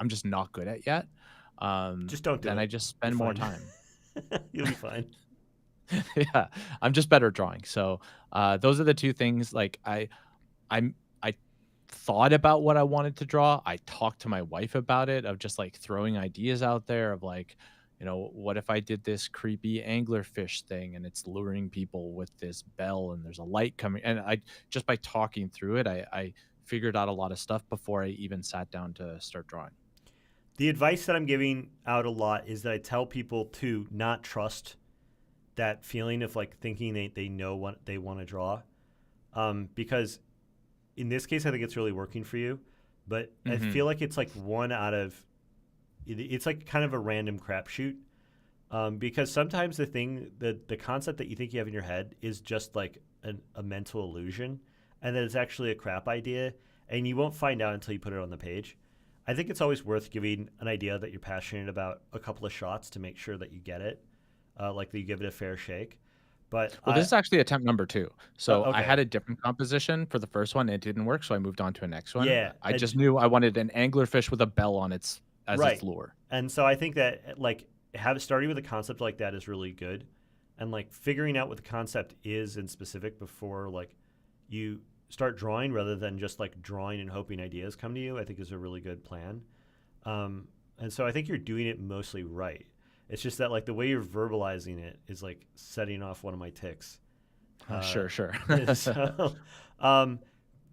just not good at yet, Just don't do then I it. just You're spend more fine. time. You'll be fine. Yeah, I'm just better at drawing. So those are the two things. Like I thought about what I wanted to draw. I talked to my wife about it, of just like throwing ideas out there of like, what if I did this creepy anglerfish thing and it's luring people with this bell and there's a light coming. And I just by talking through it, I figured out a lot of stuff before I even sat down to start drawing. The advice that I'm giving out a lot is that I tell people to not trust that feeling of like thinking they know what they want to draw. Because in this case, I think it's really working for you. But I Hmm. feel like it's like one out of, it's like kind of a random crapshoot. Because sometimes the concept that you think you have in your head is just like a mental illusion, and that it's actually a crap idea, and you won't find out until you put it on the page. I think it's always worth giving an idea that you're passionate about a couple of shots to make sure that you get it, like that you give it a fair shake. But Well, this is actually attempt number two. So I okay, had a different composition for the first one. It didn't work, so I moved on to a next one. yeah, I just knew I wanted an anglerfish with a bell on its as its right. lure. And so I think that like starting with a concept like that is really good, and like figuring out what the concept is in specific before like you start drawing rather than just like drawing and hoping ideas come to you, I think is a really good plan. And so I think you're doing it mostly right. It's just that like the way you're verbalizing it is like setting off one of my ticks. Uh, Sure. so um,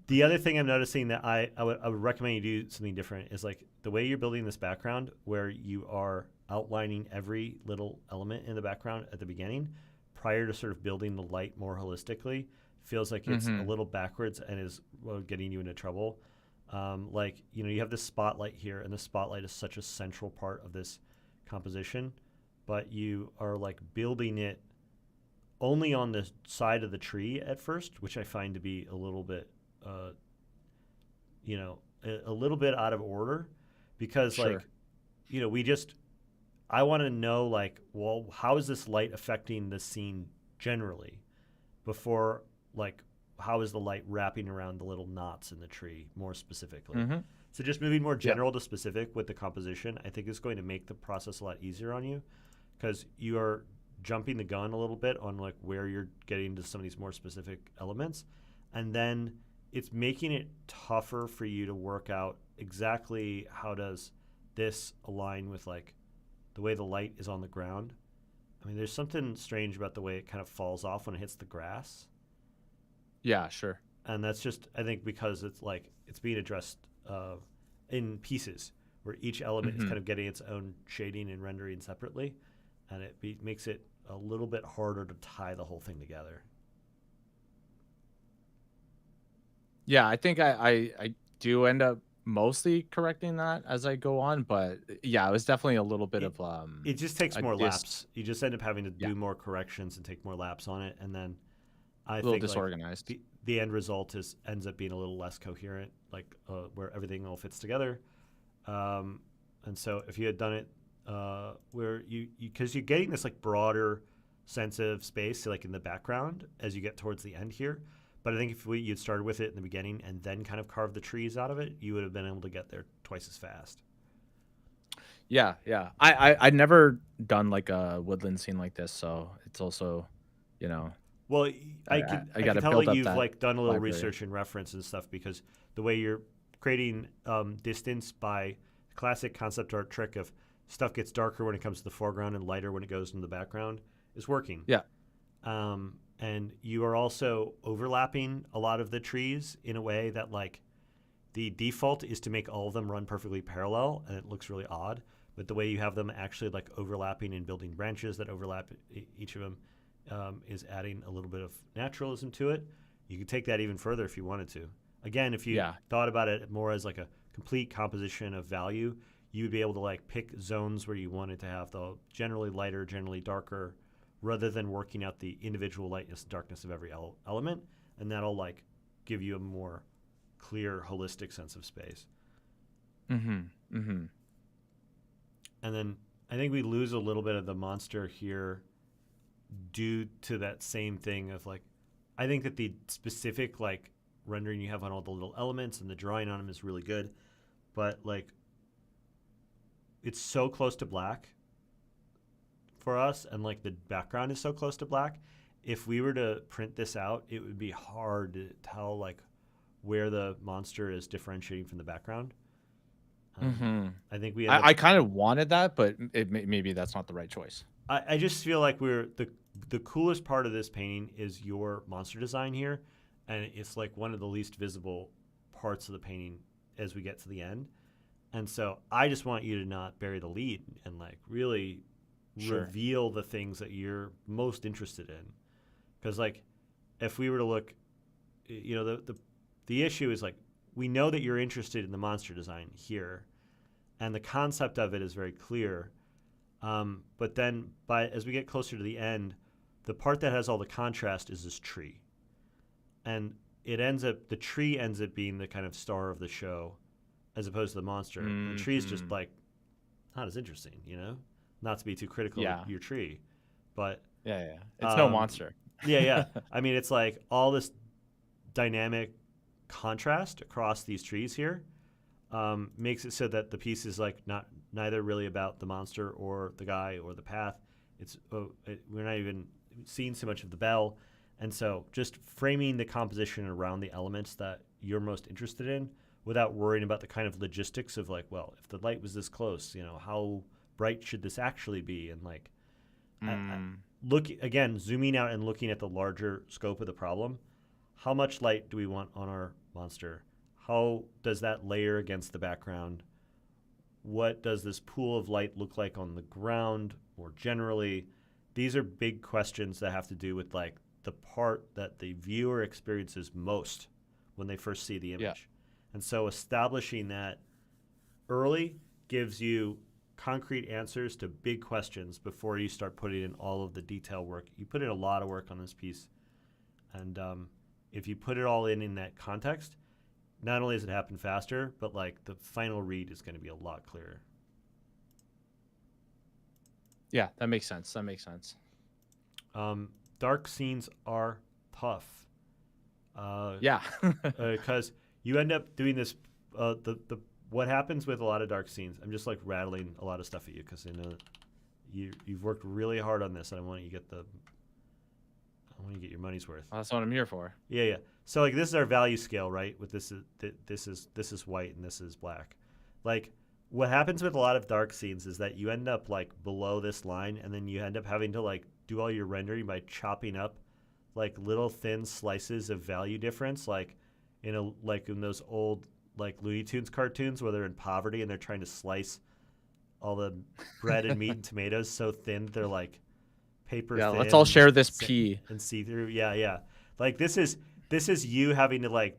the other thing I'm noticing that I would recommend you do something different is like the way you're building this background where you are outlining every little element in the background at the beginning prior to sort of building the light more holistically feels like it's a Hmm. little backwards and is getting you into trouble. Like, you have this spotlight here, and the spotlight is such a central part of this composition, but you are like building it only on the side of the tree at first, which I find to be a little bit, uh, a little bit out of order because, like, Sure. we just, I want to know, like, well, how is this light affecting the scene generally before, like, how is the light wrapping around the little knots in the tree more specifically? Hmm. So just moving more Yeah. general to specific with the composition, I think is going to make the process a lot easier on you because you are jumping the gun a little bit on like where you're getting to some of these more specific elements, and then it's making it tougher for you to work out exactly how does this align with like the way the light is on the ground. I mean, there's something strange about the way it kind of falls off when it hits the grass, Yeah, sure. and that's just I think because it's like it's being addressed in pieces where each element is Hmm. kind of getting its own shading and rendering separately, and makes it a little bit harder to tie the whole thing together. Yeah, I think I do end up mostly correcting that as I go on, but yeah, it was definitely a little bit It, of it just takes a more laps. You just end up having to yeah, do more corrections and take more laps on it, and then I a little think like disorganized. the end result ends up being a little less coherent, like where everything all fits together. Um, and so if you had done it where because you're getting this like broader sense of space like in the background as you get towards the end here, But I think if you'd started with it in the beginning and then kind of carved the trees out of it, you would have been able to get there twice as fast. Yeah, yeah. I'd never done like a woodland scene like this, so it's also, you know, Well, I I can gotta tell build that up you've that like done a little library. research and reference and stuff, because the way you're creating distance by the classic concept art trick of stuff gets darker when it comes to the foreground and lighter when it goes into the background is working. Yeah. And you are also overlapping a lot of the trees in a way that, like, the default is to make all of them run perfectly parallel, and it looks really odd. But the way you have them actually like overlapping and building branches that overlap each of them is adding a little bit of naturalism to it. You could take that even further if you wanted to. Again, if you thought about it more as like a complete composition of value, you would be able to like pick zones where you wanted to have the generally lighter, generally darker, rather than working out the individual lightness and darkness of every element, and that'll like give you a more clear, holistic sense of space. And then I think we lose a little bit of the monster here due to that same thing of like, I think that the specific like rendering you have on all the little elements and the drawing on them is really good, but like it's so close to black for us, and like the background is so close to black. If we were to print this out, it would be hard to tell like where the monster is differentiating from the background. I think I kind of wanted that, but maybe that's not the right choice. I just feel like the coolest part of this painting is your monster design here, and it's like one of the least visible parts of the painting as we get to the end. And so I just want you to not bury the lead and like really reveal the things that you're most interested in. Because like if we were to look, you know, the issue is like we know that you're interested in the monster design here, and the concept of it is very clear. But then as we get closer to the end, the part that has all the contrast is this tree. And the tree ends up being the kind of star of the show as opposed to the monster. And the tree is just like not as interesting, you know? Not to be too critical of your tree, but it's no monster. I mean, it's like all this dynamic contrast across these trees here makes it so that the piece is like neither really about the monster or the guy or the path. We're not even seeing so much of the bell, and so just framing the composition around the elements that you're most interested in without worrying about the kind of logistics of like, well, if the light was this close, you know, how bright should this actually be? And like, look again, zooming out and looking at the larger scope of the problem. How much light do we want on our monster? How does that layer against the background? What does this pool of light look like on the ground more generally? These are big questions that have to do with like the part that the viewer experiences most when they first see the image. And so establishing that early gives you concrete answers to big questions before you start putting in all of the detail work. You put in a lot of work on this piece. And if you put it all in that context, not only does it happen faster, but like the final read is going to be a lot clearer. Yeah, that makes sense. Dark scenes are tough. Because you end up doing this. What happens with a lot of dark scenes? I'm just like rattling a lot of stuff at you because I know that you've worked really hard on this, and I want you to get your money's worth. Well, that's what I'm here for. Yeah. So like this is our value scale, right? With this is white and this is black. Like what happens with a lot of dark scenes is that you end up like below this line, and then you end up having to like do all your rendering by chopping up like little thin slices of value difference, like in those old like Looney Tunes cartoons where they're in poverty and they're trying to slice all the bread and meat and tomatoes so thin they're like paper thin. Let's all share this pea and see through. Yeah. Like this is you having to like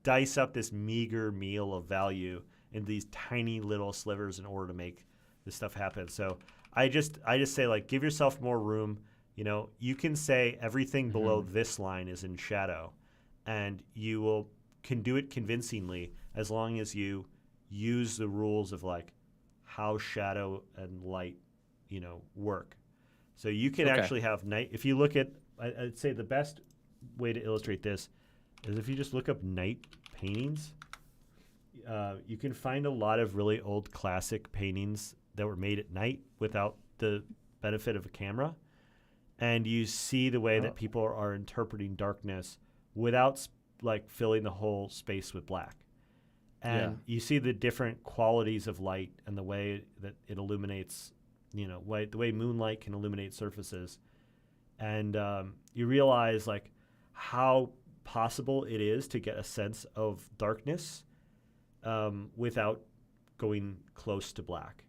dice up this meager meal of value in these tiny little slivers in order to make this stuff happen. So I just say like give yourself more room. You know, you can say everything below this line is in shadow, and you can do it convincingly as long as you use the rules of like how shadow and light, you know, work. So you can actually have night. If you look at, I'd say the best way to illustrate this is if you just look up night paintings, you can find a lot of really old classic paintings that were made at night without the benefit of a camera. And you see the way that people are interpreting darkness without like filling the whole space with black. And you see the different qualities of light and the way that it illuminates, you know, the way moonlight can illuminate surfaces. And you realize like how possible it is to get a sense of darkness without going close to black.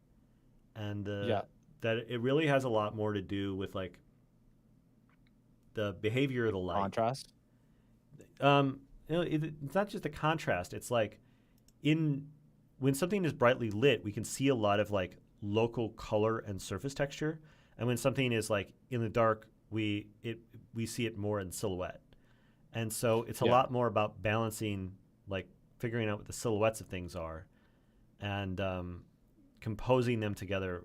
And that it really has a lot more to do with like the behavior of the light. Contrast. You know, it's not just the contrast. It's like when something is brightly lit, we can see a lot of like local color and surface texture, and when something is like in the dark, we see it more in silhouette. And so it's a lot more about balancing, like figuring out what the silhouettes of things are, and composing them together,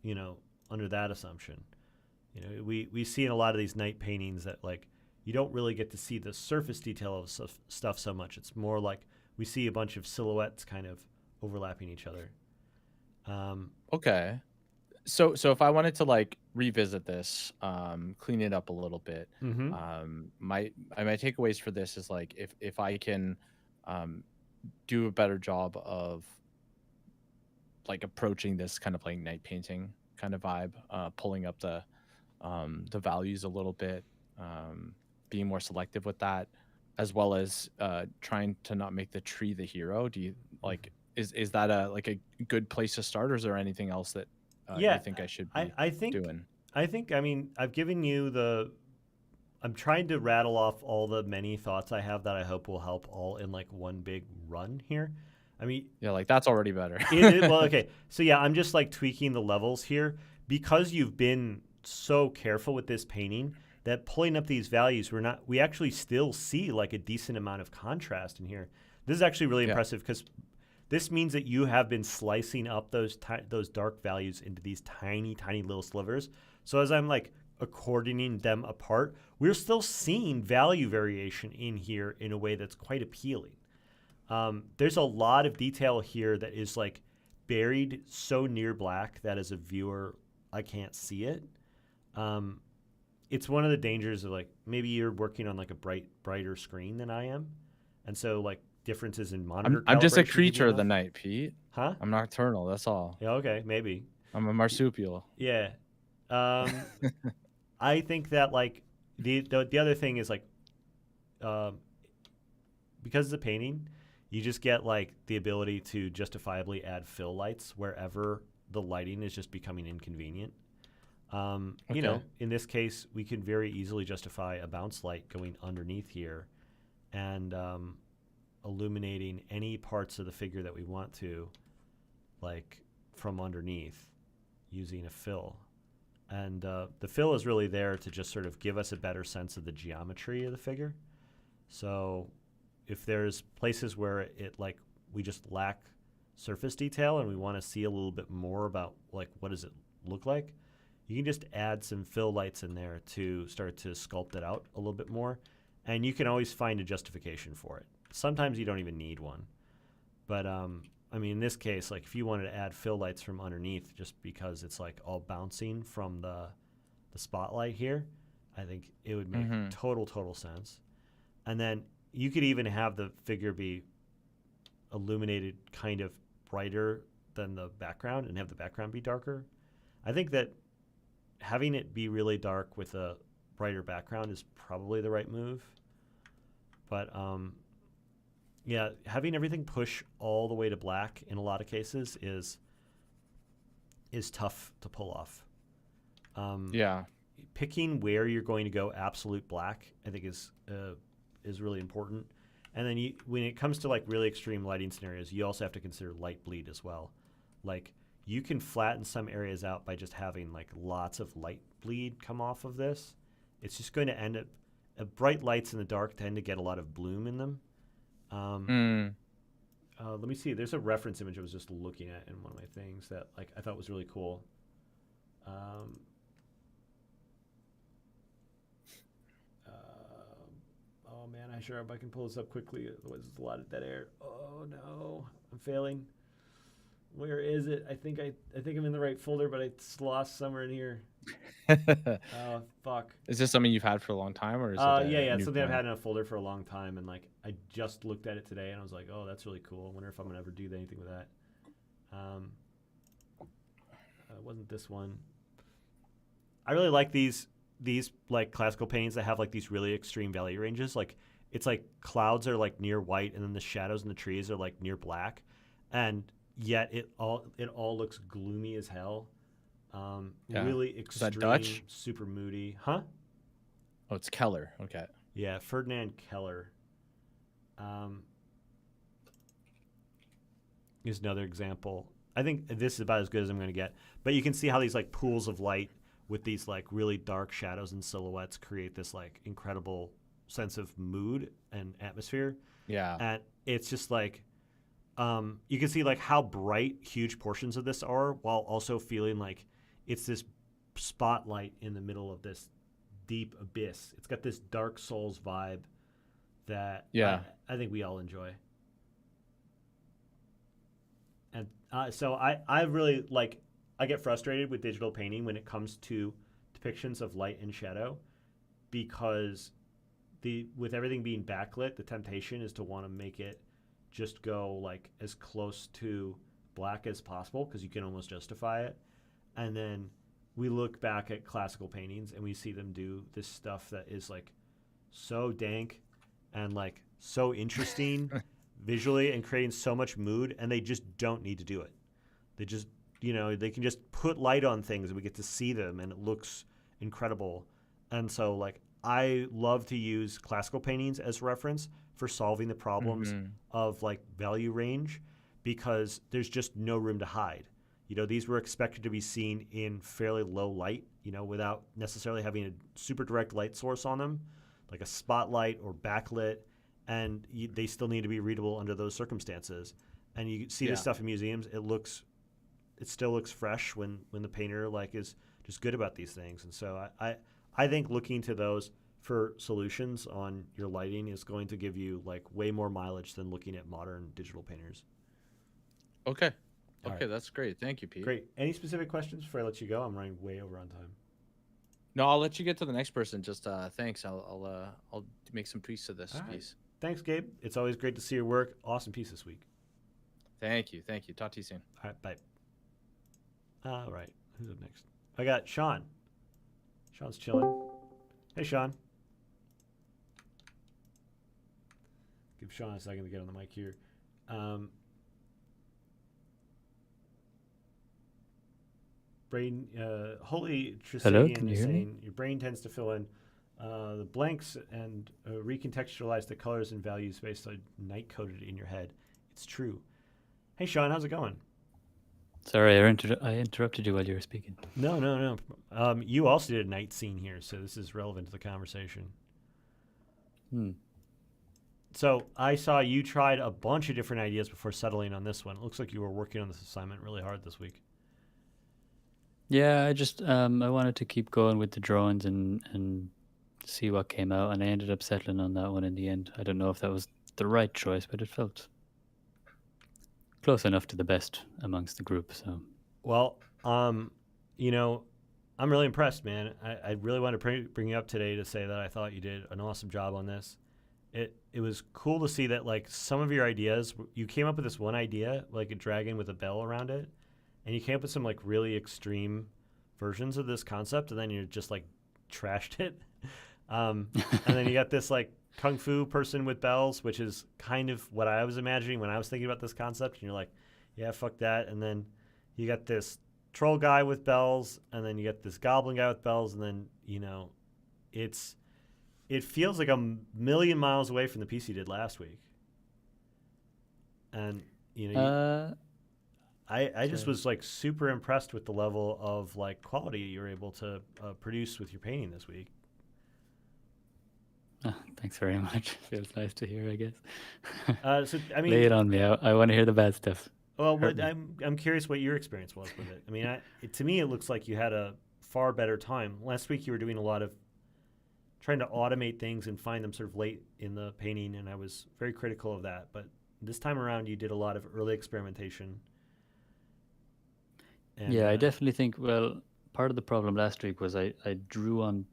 you know, under that assumption. You know, we see in a lot of these night paintings that like you don't really get to see the surface detail of stuff so much. It's more like we see a bunch of silhouettes kind of overlapping each other. Okay. So if I wanted to like revisit this, clean it up a little bit, my takeaways for this is like if I can do a better job of like approaching this kind of like night painting kind of vibe, pulling up the values a little bit, being more selective with that, as well as trying to not make the tree the hero. Do you like is that a good place to start, or is there anything else that you think I should be doing? I mean, I've given you I'm trying to rattle off all the many thoughts I have that I hope will help all in like one big run here. I mean, yeah, like that's already better. Well, okay. So yeah, I'm just like tweaking the levels here because you've been so careful with this painting that pulling up these values, we actually still see like a decent amount of contrast in here. This is actually really impressive because this means that you have been slicing up those dark values into these tiny, tiny little slivers. So as I'm like accordioning them apart, we're still seeing value variation in here in a way that's quite appealing. There's a lot of detail here that is like buried so near black that as a viewer, I can't see it. It's one of the dangers of like, maybe you're working on like a brighter screen than I am. And so like differences in monitor I'm just a calibration creature of the night, Pete. Huh? I'm nocturnal, that's all. Yeah, okay, maybe. I'm a marsupial. Yeah. I think that like the other thing is like because it's a painting, you just get like the ability to justifiably add fill lights wherever the lighting is just becoming inconvenient. You know, in this case, we can very easily justify a bounce light going underneath here and illuminating any parts of the figure that we want to, like from underneath, using a fill. And the fill is really there to just sort of give us a better sense of the geometry of the figure. So if there's places where it like we just lack surface detail and we want to see a little bit more about like what does it look like, you can just add some fill lights in there to start to sculpt it out a little bit more. And you can always find a justification for it. Sometimes you don't even need one. But I mean, in this case, like if you wanted to add fill lights from underneath just because it's like all bouncing from the spotlight here, I think it would make total sense. And then you could even have the figure be illuminated kind of brighter than the background and have the background be darker. I think that having it be really dark with a brighter background is probably the right move. But yeah, having everything push all the way to black in a lot of cases is tough to pull off. Picking where you're going to go absolute black, I think is really important. And then when it comes to like really extreme lighting scenarios, you also have to consider light bleed as well. Like you can flatten some areas out by just having like lots of light bleed come off of this. It's just going to end up bright lights in the dark tend to get a lot of bloom in them. Let me see. There's a reference image I was just looking at in one of my things that like I thought was really cool. Oh man, I sure hope I can pull this up quickly. Otherwise, there's a lot of dead air. Oh no, I'm failing. Where is it? I think I'm in the right folder, but it's lost somewhere in here. Oh fuck. Is this something you've had for a long time, or is it? Yeah, it's new something I've plan? had in a folder for a long time, and like I just looked at it today, and I was like, oh, that's really cool. I wonder if I'm gonna ever do anything with that. It wasn't this one. I really like these like classical paintings that have like these really extreme value ranges. Like it's like clouds are like near white, and then the shadows in the trees are like near black, and yet it all looks gloomy as hell. Yeah. Really Is that extreme, Dutch? super moody. Huh? Oh, it's Keller. Okay. Yeah, Ferdinand Keller. Here's another example. I think this is about as good as I'm going to get. But you can see how these like pools of light with these like really dark shadows and silhouettes create this like incredible sense of mood and atmosphere. Yeah. And it's just like you can see like how bright huge portions of this are, while also feeling like it's this spotlight in the middle of this deep abyss. It's got this Dark Souls vibe that I think we all enjoy. And so I really like, I get frustrated with digital painting when it comes to depictions of light and shadow, because with everything being backlit, the temptation is to want to make it just go like as close to black as possible because you can almost justify it. And then we look back at classical paintings and we see them do this stuff that is like so dank and like so interesting visually and creating so much mood, and they just don't need to do it. They just, they can just put light on things and we get to see them and it looks incredible. And so like I love to use classical paintings as reference for solving the problems of like value range, because there's just no room to hide. These were expected to be seen in fairly low light, without necessarily having a super direct light source on them, like a spotlight or backlit, and they still need to be readable under those circumstances. And you see this stuff in museums, it still looks fresh when the painter like is just good about these things. And so I think looking to those for solutions on your lighting is going to give you like way more mileage than looking at modern digital painters. Okay. All Okay, right. that's great. Thank you, Pete. Great. Any specific questions before I let you go? I'm running way over on time. No, I'll let you get to the next person. Just thanks. I'll make some peace of this All right. piece. Thanks, Gabe. It's always great to see your work. Awesome piece this week. Thank you. Talk to you soon. All right, bye. All right, who's up next? I got Sean. Sean's chilling. Hey, Sean. Give Sean a second to get on the mic here. Brain, Holy Hello, Trisanian can you is hear me? saying your brain tends to fill in the blanks and recontextualize the colors and values based on night coded in your head. It's true. Hey, Sean, how's it going? Sorry, I interrupted you while you were speaking. No. You also did a night scene here, so this is relevant to the conversation. So I saw you tried a bunch of different ideas before settling on this one. It looks like you were working on this assignment really hard this week. Yeah, I just I wanted to keep going with the drawings and see what came out, and I ended up settling on that one in the end. I don't know if that was the right choice, but it felt close enough to the best amongst the group. So Well, I'm really impressed, man. I really want to bring you up today to say that I thought you did an awesome job on this. It was cool to see that like some of your ideas, you came up with this one idea, like a dragon with a bell around it, and you came up with some like really extreme versions of this concept, and then you just like trashed it. And then you got this like kung fu person with bells, which is kind of what I was imagining when I was thinking about this concept. And you're like, yeah, fuck that. And then you got this troll guy with bells, and then you got this goblin guy with bells, and then it feels like a million miles away from the piece you did last week. And I just was like super impressed with the level of like quality you were able to produce with your painting this week. thanks very much. Feels nice to hear, I guess. So I mean, Lay it on me. I want to hear the bad stuff. well, Hurt me. I'm curious what your experience was with it. I mean, to me, it looks like you had a far better time. Last week, you were doing a lot of trying to automate things and find them sort of late in the painting, and I was very critical of that. But this time around, you did a lot of early experimentation. And, yeah, I definitely think. Well, part of the problem last week was I drew on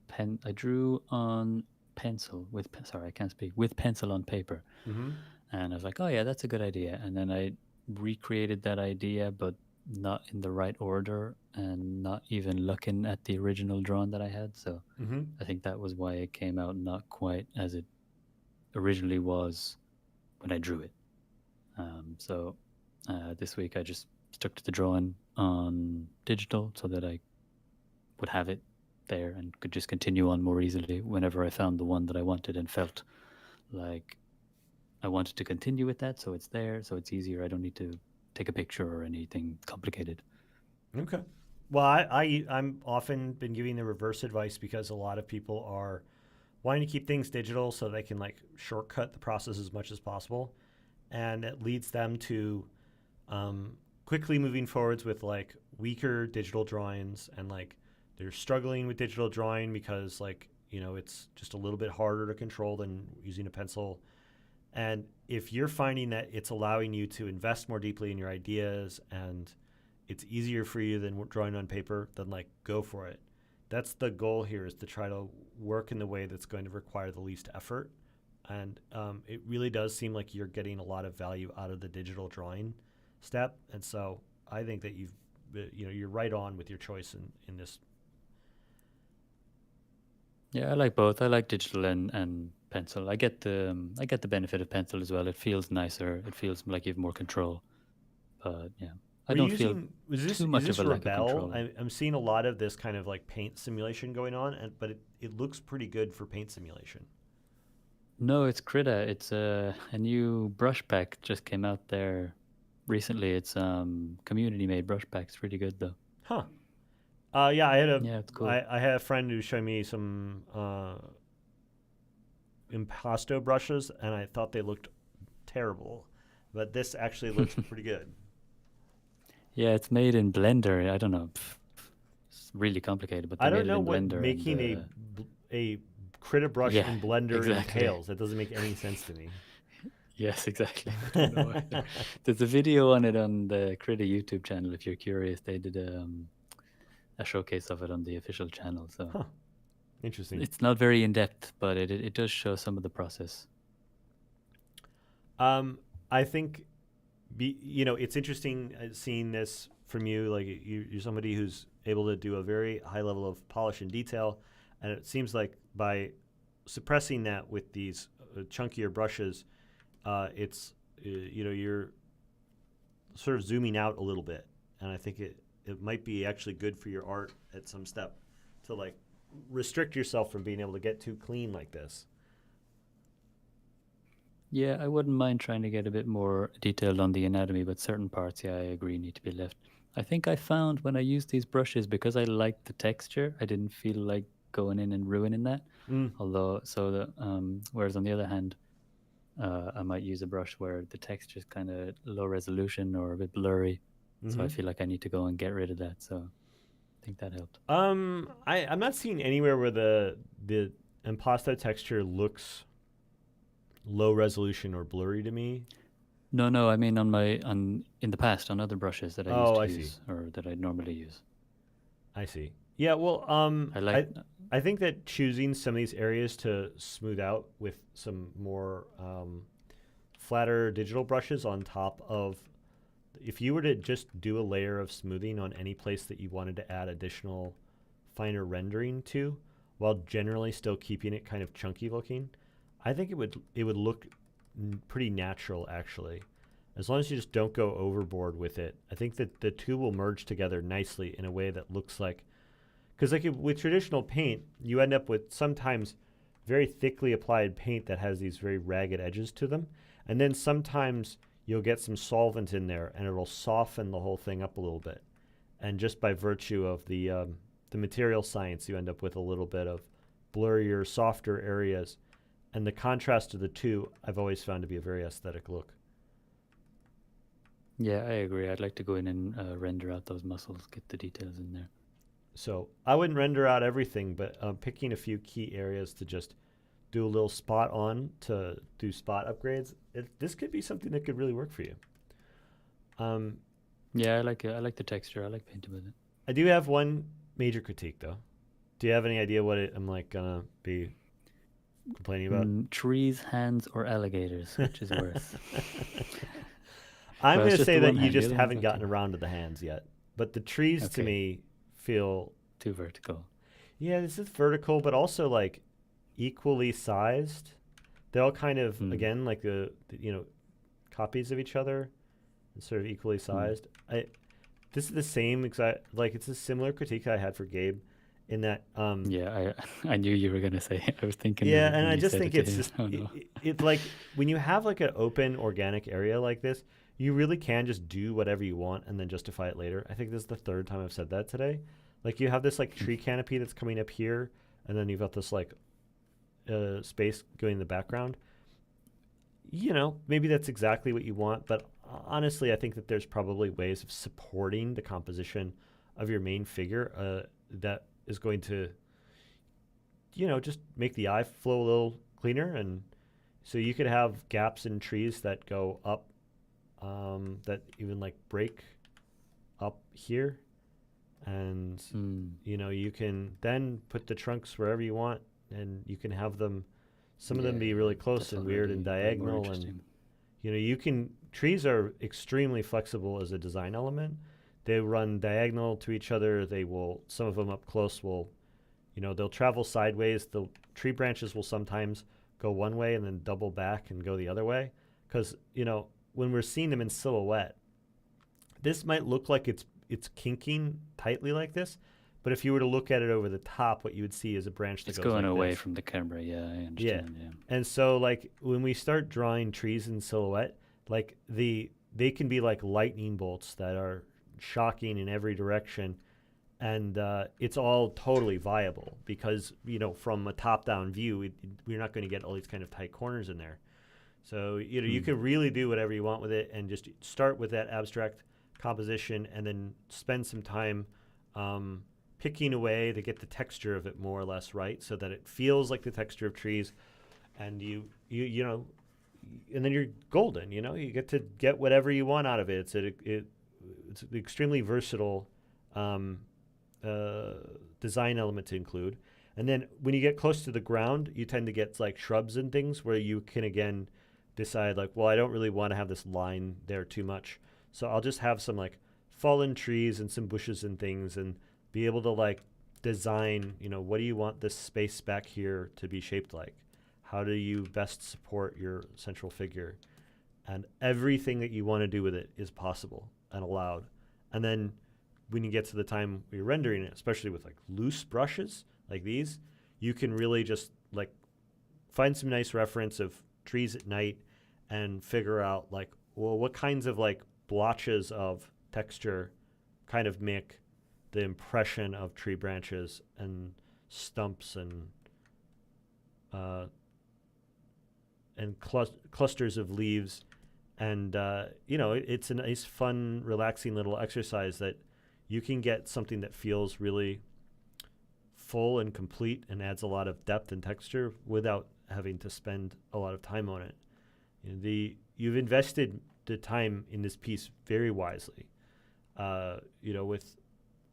pencil with sorry, I can't speak, with pencil on paper, Mhm. and I was like, oh yeah, that's a good idea. And then I recreated that idea, but not in the right order and not even looking at the original drawing that I had. So Mhm. I think that was why it came out not quite as it originally was when I drew it. So this week I just stuck to the drawing on digital so that I would have it there and could just continue on more easily whenever I found the one that I wanted and felt like I wanted to continue with that. So it's there, so it's easier. I don't need to take a picture or anything complicated. Okay. Well, I'm often been giving the reverse advice because a lot of people are wanting to keep things digital so they can like shortcut the process as much as possible, and it leads them to quickly moving forwards with like weaker digital drawings, and like they're struggling with digital drawing because like it's just a little bit harder to control than using a pencil. And if you're finding that it's allowing you to invest more deeply in your ideas and it's easier for you than drawing on paper, then like go for it. That's the goal here, is to try to work in the way that's going to require the least effort. And it really does seem like you're getting a lot of value out of the digital drawing step. And so I think that you're right on with your choice in this. Yeah, I like both. I like digital and pencil. I get the benefit of pencil as well. It feels nicer. It feels like you have more control. But yeah, I don't feel too much of a lack of control. I'm seeing a lot of this kind of like paint simulation going on, but it looks pretty good for paint simulation. No, it's Krita. It's a new brush pack just came out there recently. It's community made brush pack. It's really good though. Huh. Yeah, it's cool. I had a friend who showed me some impasto brushes, and I thought they looked terrible, but this actually looks pretty good. Yeah, it's made in Blender. I don't know. It's really complicated, but they I made don't know it in what Blender. making a Krita brush Yeah, in Blender exactly. entails. That doesn't make any sense to me. Yes, exactly. I don't know either. There's a video on it on the Krita YouTube channel. If you're curious, they did a showcase of it on the official channel. So Huh. Interesting. it's not very in depth, but it does show some of the process. I think, it's interesting seeing this from you. Like you're somebody who's able to do a very high level of polish and detail, and it seems like by suppressing that with these chunkier brushes, it's you're sort of zooming out a little bit, and I think it might be actually good for your art at some step to like restrict yourself from being able to get too clean like this. Yeah, I wouldn't mind trying to get a bit more detailed on the anatomy, but certain parts, yeah, I agree, need to be left. I think I found when I used these brushes, because I liked the texture, I didn't feel like going in and ruining that. Whereas on the other hand, I might use a brush where the texture is kind of low resolution or a bit blurry. So I feel like I need to go and get rid of that. So I think that helped. I'm not seeing anywhere where the impasto texture looks low resolution or blurry to me. No, I mean in the past on other brushes that I used to use or that I normally use. I see. Yeah, well, I think that choosing some of these areas to smooth out with some more flatter digital brushes on top of, if you were to just do a layer of smoothing on any place that you wanted to add additional finer rendering to, while generally still keeping it kind of chunky looking, I think it would look pretty natural actually, as long as you just don't go overboard with it. I think that the two will merge together nicely in a way that looks like, because like with traditional paint, you end up with sometimes very thickly applied paint that has these very ragged edges to them, and then sometimes you'll get some solvent in there and it'll soften the whole thing up a little bit. And just by virtue of the material science, you end up with a little bit of blurrier, softer areas. And the contrast of the two, I've always found to be a very aesthetic look. Yeah, I agree. I'd like to go in and render out those muscles, get the details in there. So I wouldn't render out everything, but picking a few key areas to just do a little spot on to do spot upgrades. This could be something that could really work for you. Yeah, I like it. I like the texture. I like painting with it. I do have one major critique though. Do you have any idea what I'm like gonna be complaining about? Trees, hands, or alligators, which is worse? I'm Well, it's gonna just say the that one you hand, the just other haven't one's gotten okay. around to the hands yet. But the trees to Okay. me feel, Too vertical. yeah, this is vertical, but also like equally sized. They're all kind of again like the copies of each other, and sort of equally sized. This is the same exact, like it's a similar critique I had for Gabe, in that Yeah, I knew you were gonna say it. I was thinking. yeah, of it and when I you just said think it to it's him. just Oh no. it's like when you have like an open organic area like this, you really can just do whatever you want and then justify it later. I think this is the third time I've said that today. Like you have this like tree canopy that's coming up here, and then you've got this like space going in the background. You know, maybe that's exactly what you want, but honestly, I think that there's probably ways of supporting the composition of your main figure that is going to, just make the eye flow a little cleaner. And so you could have gaps in trees that go up, that even like break up here. And, you can then put the trunks wherever you want, and you can have them, some of them be really close and weird and diagonal. And, trees are extremely flexible as a design element. They run diagonal to each other. Some of them up close will, they'll travel sideways. The tree branches will sometimes go one way and then double back and go the other way. Because, when we're seeing them in silhouette, this might look like it's kinking tightly like this, but if you were to look at it over the top, what you would see is a branch that It's goes going like away this. from the camera. Yeah, I understand. Yeah. And so like when we start drawing trees in silhouette, like they can be like lightning bolts that are shocking in every direction, and it's all totally viable because from a top-down view, we're not going to get all these kind of tight corners in there. So you can really do whatever you want with it, and just start with that abstract composition, and then spend some time picking away to get the texture of it more or less right, so that it feels like the texture of trees, and you and then you're golden. You get to get whatever you want out of it. It's an extremely versatile design element to include. And then when you get close to the ground, you tend to get like shrubs and things where you can again decide like, well, I don't really want to have this line there too much, so I'll just have some like fallen trees and some bushes and things, and be able to like design, what do you want this space back here to be shaped like? How do you best support your central figure? And everything that you want to do with it is possible and allowed. And then when you get to the time where you're rendering it, especially with like loose brushes like these, you can really just like find some nice reference of trees at night and figure out like, well, what kinds of like blotches of texture kind of make the impression of tree branches and stumps and clusters of leaves. And it's a nice, fun, relaxing little exercise that you can get something that feels really full and complete and adds a lot of depth and texture without having to spend a lot of time on it. You've invested the time in this piece very wisely, with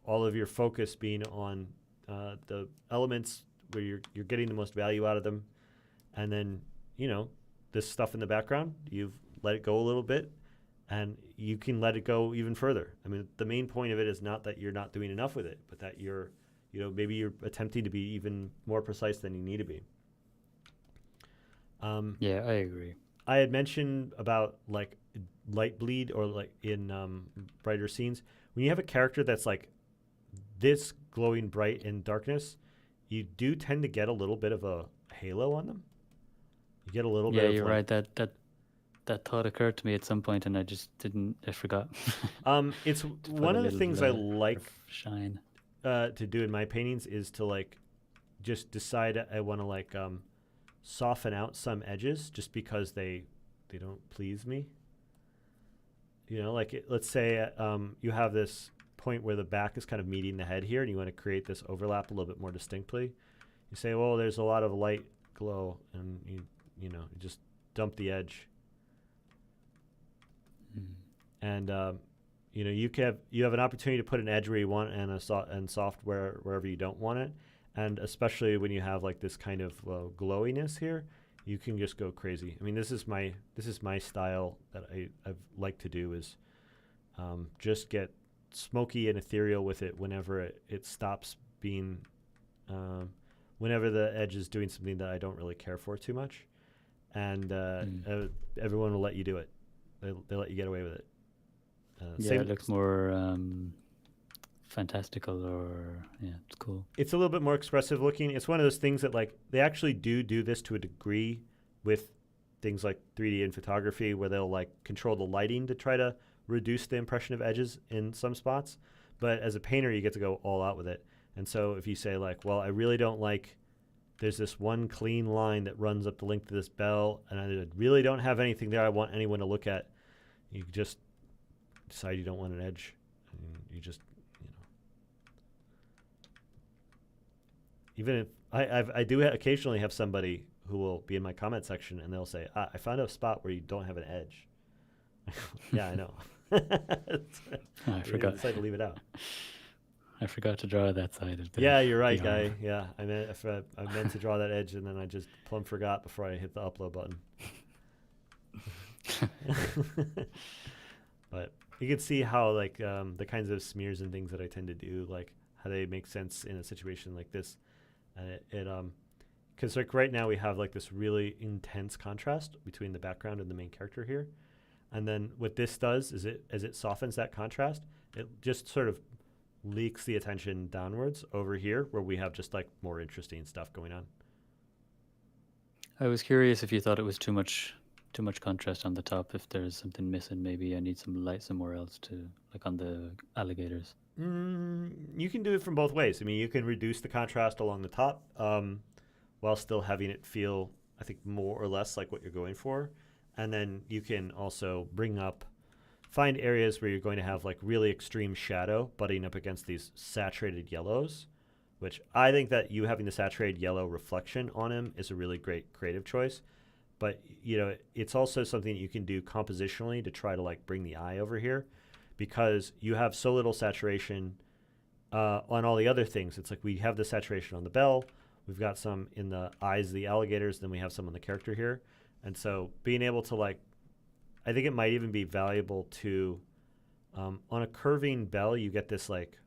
all of your focus being on the elements where you're getting the most value out of them. And then, this stuff in the background, you've let it go a little bit, and you can let it go even further. I mean, the main point of it is not that you're not doing enough with it, but that you're, maybe you're attempting to be even more precise than you need to be. Yeah, I agree. I had mentioned about like light bleed, or like in brighter scenes. When you have a character that's like this glowing bright in darkness, you do tend to get a little bit of a halo on them. You get a little bit Yeah, of you're like, right. That thought occurred to me at some point, and I just didn't. I forgot. It's to put one a of the little, things I like shine. to do in my paintings is to like just decide I want to like soften out some edges just because they don't please me. Like let's say you have this point where the back is kind of meeting the head here, and you want to create this overlap a little bit more distinctly. You say, well, there's a lot of light glow, and you just dump the edge. And you have an opportunity to put an edge where you want and and soft wherever you don't want it. And especially when you have like this kind of glowiness here, you can just go crazy. I mean, this is my style that I like to do is just get smoky and ethereal with it whenever it stops being, whenever the edge is doing something that I don't really care for too much. And everyone will let you do it. They let you get away with it. It looks more fantastical, or it's cool. It's a little bit more expressive looking. It's one of those things that like they actually do this to a degree with things like 3D and photography, where they'll like control the lighting to try to reduce the impression of edges in some spots. But as a painter, you get to go all out with it. And so if you say like, well, I really don't like, there's this one clean line that runs up the length of this bell, and I really don't have anything there I want anyone to look at, you just decide you don't want an edge, and you just, even if I do occasionally have somebody who will be in my comment section and they'll say, I found a spot where you don't have an edge. Yeah, I know. I forgot. Decided to leave it out. I forgot to draw that side of the. Yeah, you're right, guy. Yeah, I meant to draw that edge, and then I just plumb forgot before I hit the upload button. But you can see how like the kinds of smears and things that I tend to do, like how they make sense in a situation like this. And because like right now we have like this really intense contrast between the background and the main character here. And then what this does is as it softens that contrast, it just sort of leaks the attention downwards over here where we have just like more interesting stuff going on. I was curious if you thought it was too much contrast on the top. If there's something missing, maybe I need some light somewhere else, to like on the alligators. You can do it from both ways. I mean, you can reduce the contrast along the top while still having it feel, I think, more or less like what you're going for. And then you can also find areas where you're going to have like really extreme shadow butting up against these saturated yellows, which I think that you having the saturated yellow reflection on him is a really great creative choice. But, it's also something that you can do compositionally to try to like bring the eye over here, because you have so little saturation on all the other things. It's like we have the saturation on the bell, we've got some in the eyes of the alligators, then we have some on the character here. And so being able to like, I think it might even be valuable to, on a curving bell, you get this like,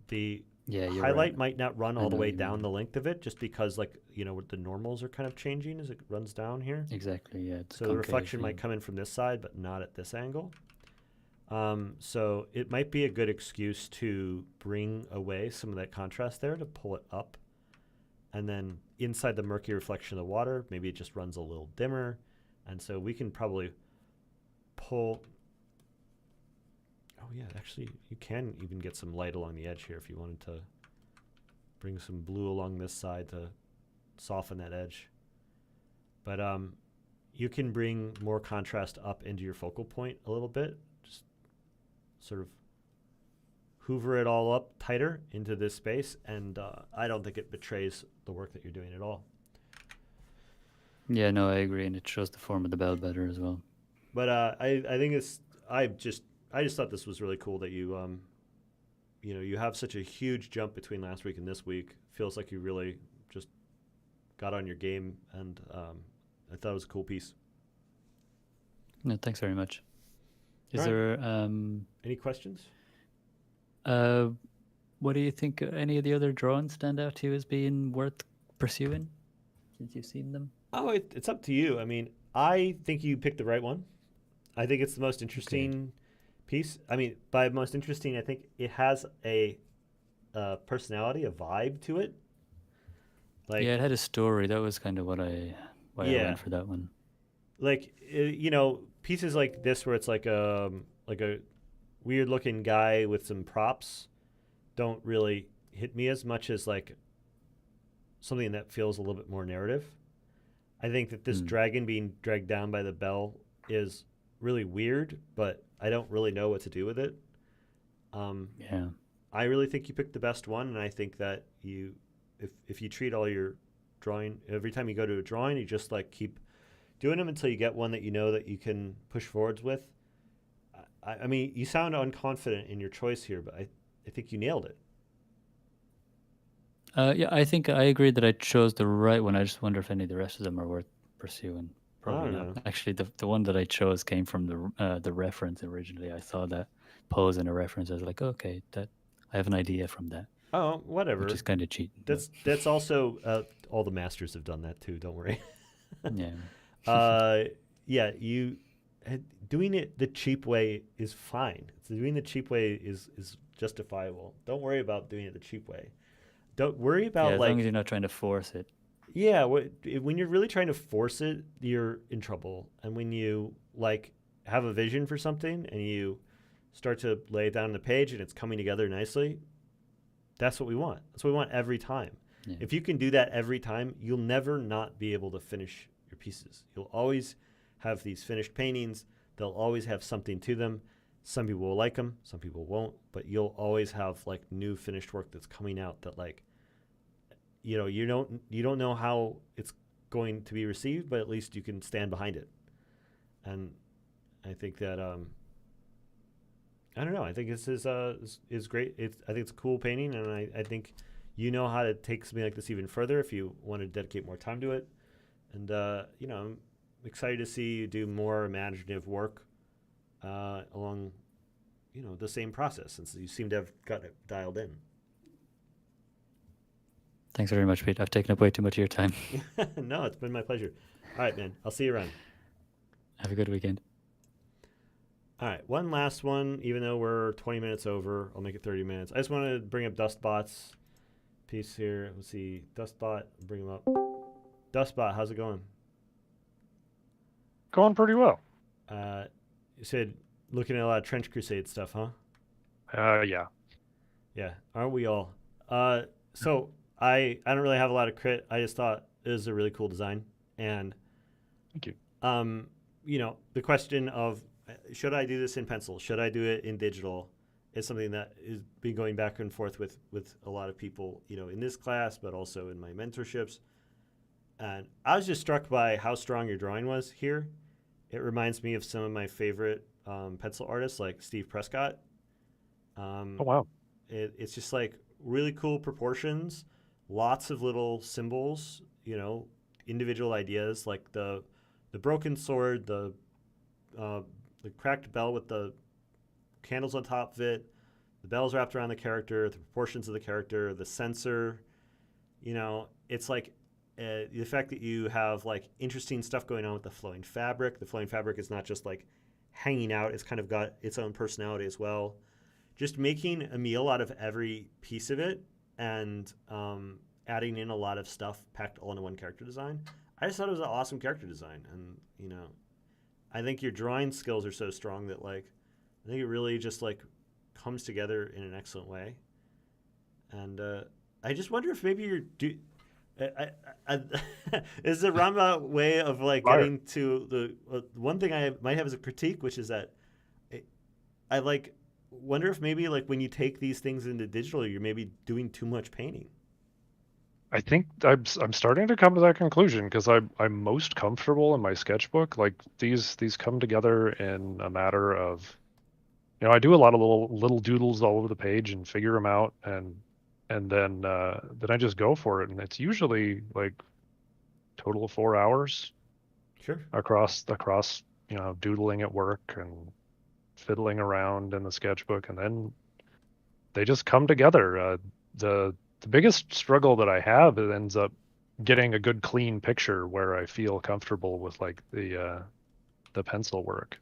the highlight right. might not run all the way down the length of it, just because like, the normals are kind of changing as it runs down here. Exactly, yeah. So the reflection might come in from this side, but not at this angle. So it might be a good excuse to bring away some of that contrast there, to pull it up. And then inside the murky reflection of the water, maybe it just runs a little dimmer. And so we can probably pull. Oh yeah, actually you can even get some light along the edge here if you wanted to bring some blue along this side to soften that edge. But you can bring more contrast up into your focal point a little bit. Just sort of hoover it all up tighter into this space, and I don't think it betrays the work that you're doing at all. Yeah, no, I agree, and it shows the form of the bell better as well. But I think I just thought this was really cool that you you have such a huge jump between last week and this week. Feels like you really just got on your game, and I thought it was a cool piece. No, thanks very much. Is All right. there Any questions? what do you think? Any of the other drawings stand out to you as being worth pursuing since you've seen them? Oh, it's up to you. I mean, I think you picked the right one. I think it's the most interesting piece. I mean, by most interesting, I think it has a personality, a vibe to it. Like, Yeah, it had a story. That was kind of why I Yeah. went for that one. like pieces like this where it's like a weird looking guy with some props don't really hit me as much as like something that feels a little bit more narrative. I think that this dragon being dragged down by the bell is really weird, but I don't really know what to do with it. Yeah. I really think you picked the best one, and I think that if you treat all your drawing, every time you go to a drawing, you just like keep doing them until you get one that you know that you can push forwards with. I mean, you sound unconfident in your choice here, but I think you nailed it. Yeah, I think I agree that I chose the right one. I just wonder if any of the rest of them are worth pursuing. Probably don't not. know. Actually, the one that I chose came from the reference originally. I saw that pose in a reference. I was like, okay, that I have an idea from that, Oh, whatever. which is kind of cheating. but That's also all the masters have done that too. Don't worry. yeah. Yeah, doing it the cheap way is fine. Doing the cheap way is justifiable. Don't worry about doing it the cheap way. Don't worry about Yeah, as like long as you're not trying to force it. yeah. When you're really trying to force it, you're in trouble. And when you like have a vision for something and you start to lay it down on the page and it's coming together nicely, that's what we want. That's what we want every time. Yeah. If you can do that every time, you'll never not be able to finish your pieces. You'll always have these finished paintings. They'll always have something to them. Some people will like them, some people won't, but you'll always have like new finished work that's coming out that like, you know, you don't know how it's going to be received, but at least you can stand behind it. And I think that I don't know. I think this is great. I think it's a cool painting, and I think you know how to take something like this even further if you want to dedicate more time to it. And you know, I'm excited to see you do more imaginative work along, you know, the same process, since you seem to have got it dialed in. Thanks very much, Pete. I've taken up way too much of your time. No, it's been my pleasure. All right, man. I'll see you around. Have a good weekend. All right, one last one. Even though we're 20 minutes over, I'll make it 30 minutes. I just want to bring up Dustbot's piece here. Let's see. Dustbot, bring him up. Dustbot, how's it going? Going pretty well. You said looking at a lot of Trench Crusade stuff, huh? Yeah. Yeah, aren't we all? So I don't really have a lot of crit. I just thought it was a really cool design. And Thank you. you know, the question of should I do this in pencil? Should I do it in digital? Is something that has been going back and forth with a lot of people, you know, in this class, but also in my mentorships. And I was just struck by how strong your drawing was here. It reminds me of some of my favorite pencil artists, like Steve Prescott. Oh, wow. It's just like really cool proportions, lots of little symbols, you know, individual ideas, like the broken sword, the cracked bell with the candles on top of it, the bells wrapped around the character, the proportions of the character, the sensor. You know, it's like the fact that you have like interesting stuff going on with the flowing fabric. The flowing fabric is not just like hanging out, it's kind of got its own personality as well. Just making a meal out of every piece of it and adding in a lot of stuff packed all into one character design. I just thought it was an awesome character design. And, you know, I think your drawing skills are so strong that like, I think it really just like comes together in an excellent way. And I just wonder if maybe you're is the roundabout way of like getting to the one thing I might have as a critique, which is that I like wonder if maybe like when you take these things into digital, you're maybe doing too much painting. I think I'm starting to come to that conclusion because I'm most comfortable in my sketchbook. Like these come together in a matter of, you know, I do a lot of little doodles all over the page and figure them out, and then I just go for it, and it's usually like total of 4 hours. Sure. Across you know, doodling at work and fiddling around in the sketchbook, and then they just come together. The biggest struggle that I have, it ends up getting a good clean picture where I feel comfortable with like the pencil work.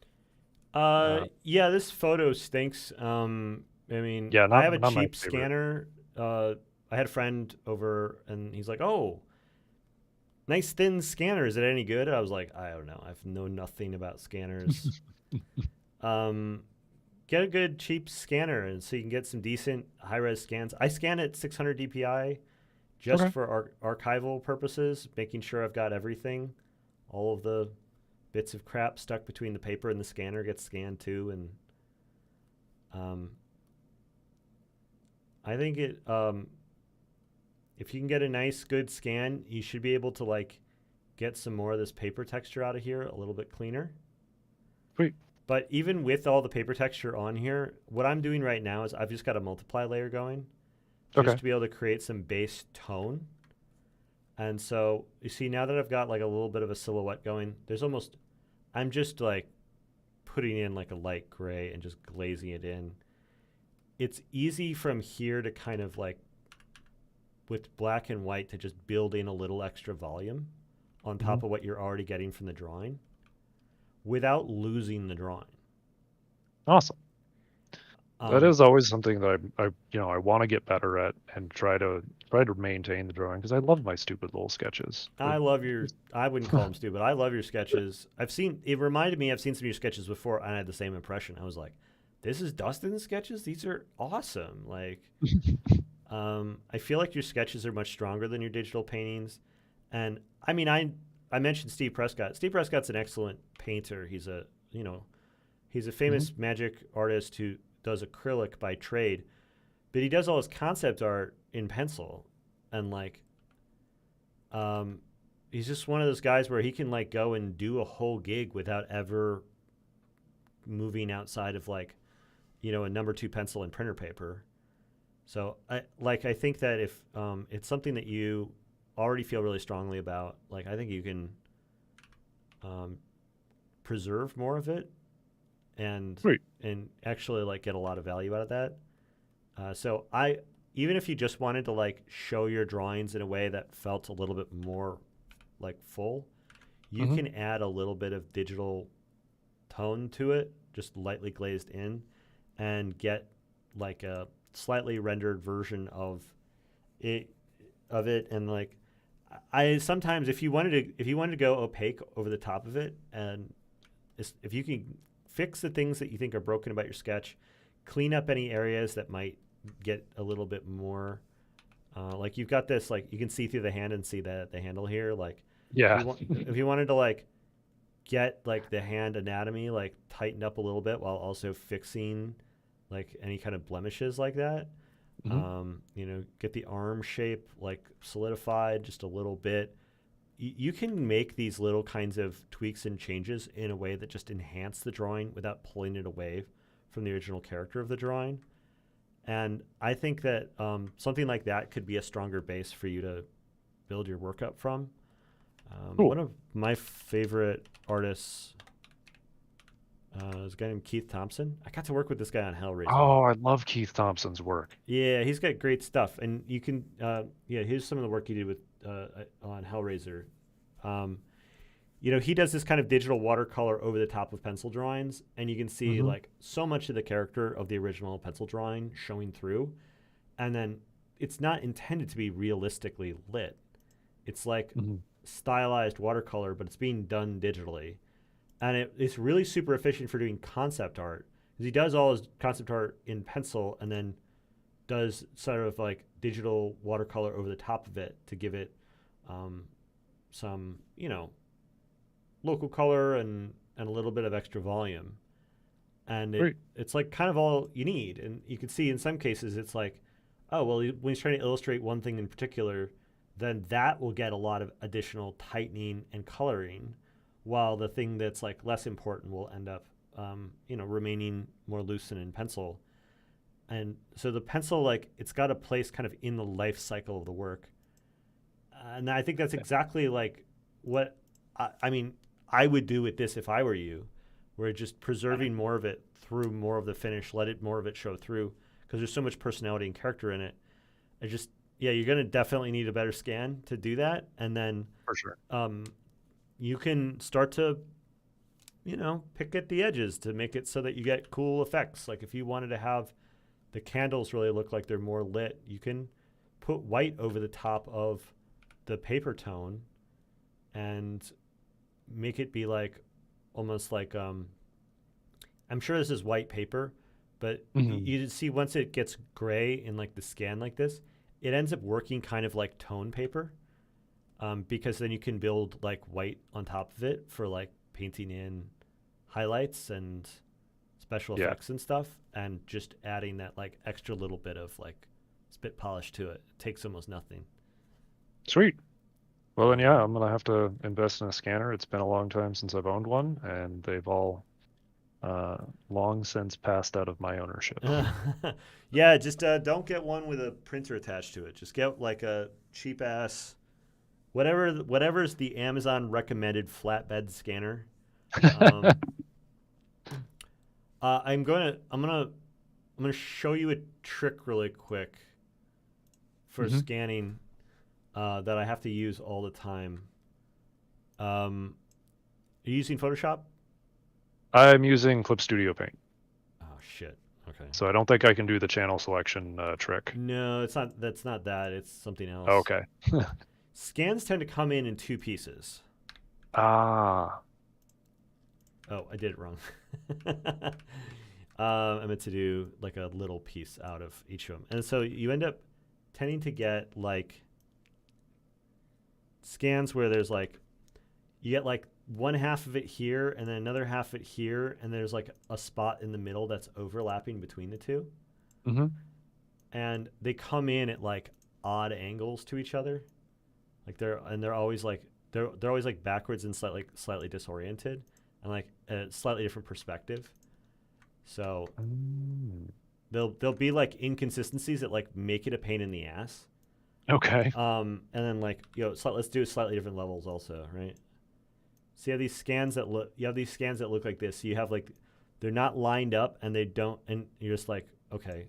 Yeah, this photo stinks. I mean, yeah, I have a cheap scanner. I had a friend over and he's like, "Oh, nice thin scanner. Is it any good?" I was like, "I don't know. I know nothing about scanners." Get a good cheap scanner, and so you can get some decent high-res scans. I scan at 600 DPI just for archival purposes, making sure I've got everything, all of the bits of crap stuck between the paper and the scanner gets scanned too. And I think if you can get a nice, good scan, you should be able to like get some more of this paper texture out of here a little bit cleaner. Sweet. But even with all the paper texture on here, what I'm doing right now is I've just got a multiply layer going just to be able to create some base tone. And so you see now that I've got like a little bit of a silhouette going, I'm just like putting in like a light gray and just glazing it in. It's easy from here to kind of like with black and white to just build in a little extra volume on top of what you're already getting from the drawing without losing the drawing. Awesome. That is always something that I want to get better at and try to maintain the drawing because I love my stupid little sketches. I wouldn't call them stupid. I love your sketches. I've seen some of your sketches before and I had the same impression. I was like, this is Dustin's sketches? These are awesome. Like, I feel like your sketches are much stronger than your digital paintings. And I mean, I mentioned Steve Prescott. Steve Prescott's an excellent painter. He's a famous magic artist who does acrylic by trade, but he does all his concept art in pencil. And like, he's just one of those guys where he can like go and do a whole gig without ever moving outside of like, a number 2 pencil and printer paper. So I think that if it's something that you already feel really strongly about, like I think you can preserve more of it and actually like get a lot of value out of that. So even if you just wanted to like show your drawings in a way that felt a little bit more like full, you can add a little bit of digital tone to it, just lightly glazed in, and get like a slightly rendered version of it. And like, I sometimes if you wanted to go opaque over the top of it, and if you can fix the things that you think are broken about your sketch, clean up any areas that might get a little bit more like you've got this, like you can see through the hand and see the handle here, like if you wanted to like get like the hand anatomy like tightened up a little bit while also fixing like any kind of blemishes like that, get the arm shape like solidified just a little bit. You can make these little kinds of tweaks and changes in a way that just enhance the drawing without pulling it away from the original character of the drawing. And I think that something like that could be a stronger base for you to build your work up from. Cool. One of my favorite artists is a guy named Keith Thompson. I got to work with this guy on Hellraiser. Oh, I love Keith Thompson's work. Yeah, he's got great stuff. And you can, here's some of the work he did with on Hellraiser. He does this kind of digital watercolor over the top of pencil drawings, and you can see like so much of the character of the original pencil drawing showing through. And then it's not intended to be realistically lit. It's like stylized watercolor, but it's being done digitally. And it's really super efficient for doing concept art, because he does all his concept art in pencil and then does sort of like digital watercolor over the top of it to give it some, local color and a little bit of extra volume. And it's like kind of all you need. And you can see in some cases it's like, oh, well, when he's trying to illustrate one thing in particular, then that will get a lot of additional tightening and coloring, while the thing that's like less important will end up, remaining more loose and in pencil. And so the pencil, like, it's got a place kind of in the life cycle of the work. And I think that's exactly like what, I would do with this if I were you, where just preserving more of it through more of the finish, more of it show through, because there's so much personality and character in it. You're going to definitely need a better scan to do that. And then For sure. You can start to, pick at the edges to make it so that you get cool effects. Like if you wanted to have the candles really look like they're more lit, you can put white over the top of the paper tone and make it be like almost like I'm sure this is white paper, but you see once it gets gray in like the scan like this, it ends up working kind of like tone paper, because then you can build like white on top of it for like painting in highlights and special effects and stuff, and just adding that like extra little bit of like spit polish to it. It takes almost nothing. Sweet. Well, then, yeah, I'm going to have to invest in a scanner. It's been a long time since I've owned one, and they've all long since passed out of my ownership. Yeah, just don't get one with a printer attached to it. Just get like a cheap ass, whatever's the Amazon recommended flatbed scanner. I'm gonna show you a trick really quick for scanning that I have to use all the time. Are you using Photoshop? I'm using Clip Studio Paint. Oh shit. Okay. So I don't think I can do the channel selection trick. No, it's not. That's not that. It's something else. Okay. Scans tend to come in 2 pieces. Ah. Oh, I did it wrong. I meant to do like a little piece out of each of them. And so you end up tending to get like scans where there's like, you get like one half of it here and then another half of it here. And there's like a spot in the middle that's overlapping between the two. Mm-hmm. And they come in at like odd angles to each other. Like they're always like, they're always like backwards and slightly disoriented. And like a slightly different perspective. So there'll be like inconsistencies that like make it a pain in the ass. Okay. And then like, let's do slightly different levels also, right? So you have these scans that look like this. So you have like, they're not lined up and they don't, and you're just like, okay,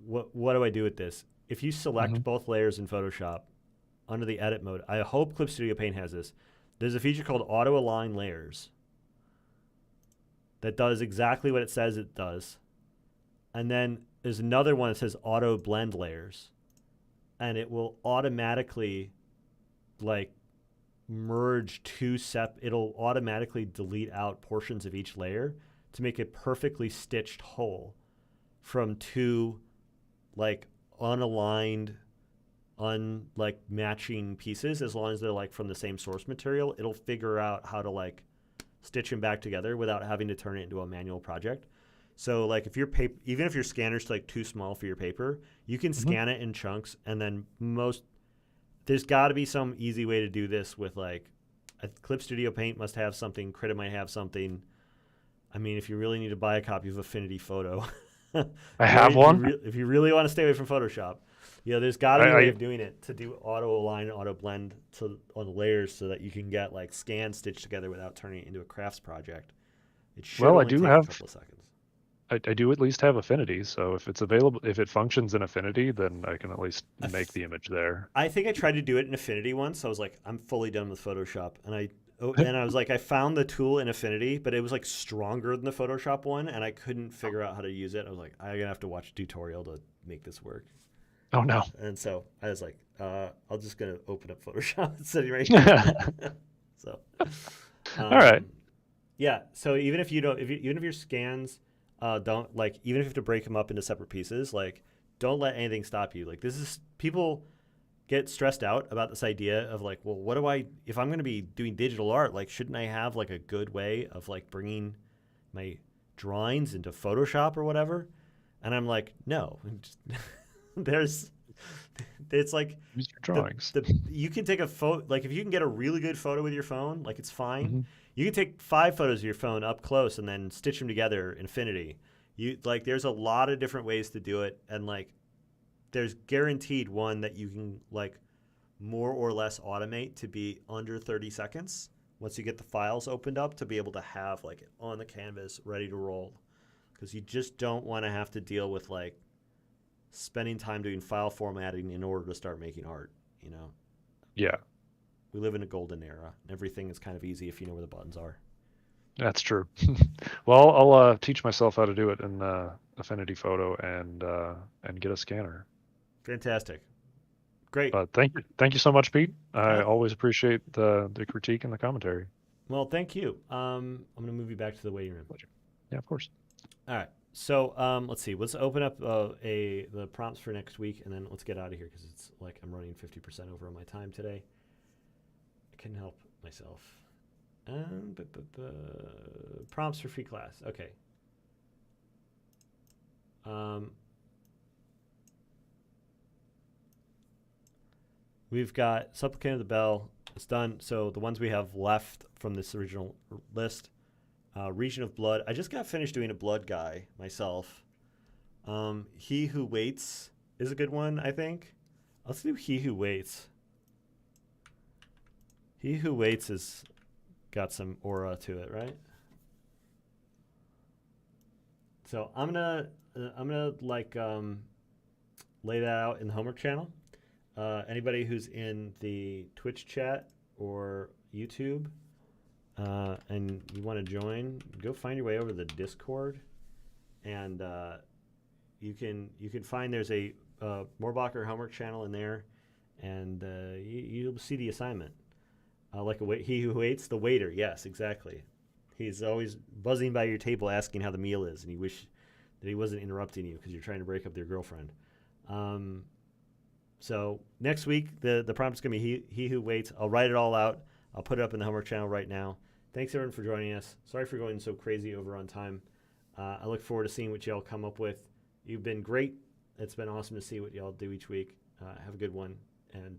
what do I do with this? If you select both layers in Photoshop under the edit mode, I hope Clip Studio Paint has this. There's a feature called Auto Align Layers that does exactly what it says it does. And then there's another one that says Auto Blend Layers. And it will automatically like merge it'll automatically delete out portions of each layer to make a perfectly stitched whole from 2 like unaligned, like matching pieces. As long as they're like from the same source material, it'll figure out how to like stitch them back together without having to turn it into a manual project. So like if your paper, even if your scanner's like too small for your paper, you can scan it in chunks, and then there's got to be some easy way to do this with like Clip Studio Paint must have something, Krita might have something. I mean, if you really need to buy a copy of Affinity Photo, I have one. If you really want to stay away from Photoshop, there's got to be a way of doing it to do auto align, auto blend on the layers so that you can get like scans stitched together without turning it into a crafts project. It should only take a couple of seconds. I do at least have Affinity, so if it's available, if it functions in Affinity, then I can at least make the image there. I think I tried to do it in Affinity once. I was like, I'm fully done with Photoshop, and I was like, I found the tool in Affinity, but it was like stronger than the Photoshop one, and I couldn't figure out how to use it. I was like, I'm gonna have to watch a tutorial to make this work. Oh no! And so I was like, I'm just gonna open up Photoshop. It's sitting right here. So, all right. Yeah. So even if your scans don't like, even if you have to break them up into separate pieces, like don't let anything stop you. Like people get stressed out about this idea of like, well, if I'm going to be doing digital art, like, shouldn't I have like a good way of like bringing my drawings into Photoshop or whatever? And I'm like, no, it's like use your drawings. You can take a photo, like if you can get a really good photo with your phone, like it's fine. You can take 5 photos of your phone up close and then stitch them together in Affinity. There's a lot of different ways to do it, and like there's guaranteed one that you can like more or less automate to be under 30 seconds once you get the files opened up to be able to have like it on the canvas ready to roll, because you just don't want to have to deal with like spending time doing file formatting in order to start making art, Yeah. We live in a golden era. Everything is kind of easy if you know where the buttons are. That's true. Well, I'll teach myself how to do it in Affinity Photo and get a scanner. Fantastic. Great. But thank you so much, Pete. I always appreciate the critique and the commentary. Well, thank you. I'm going to move you back to the waiting room. Yeah, of course. All right. So let's see. Let's open up the prompts for next week, and then let's get out of here because it's like I'm running 50% over on my time today. I couldn't help myself. Prompts for free class. Okay. We've got Supplicant of the Bell. It's done. So the ones we have left from this original list, Region of Blood. I just got finished doing a blood guy myself. He Who Waits is a good one, I think. Let's do He Who Waits. He Who Waits has got some aura to it, right? So I'm gonna like lay that out in the homework channel. Anybody who's in the Twitch chat or YouTube and you want to join, go find your way over to the Discord, and you can find there's a Moorbacher homework channel in there, and you'll see the assignment. Like He Who Waits, the waiter. Yes, exactly. He's always buzzing by your table asking how the meal is, and you wish that he wasn't interrupting you because you're trying to break up with your girlfriend. So next week, the prompt is going to be He Who Waits. I'll write it all out. I'll put it up in the homework channel right now. Thanks, everyone, for joining us. Sorry for going so crazy over on time. I look forward to seeing what y'all come up with. You've been great. It's been awesome to see what y'all do each week. Have a good one, and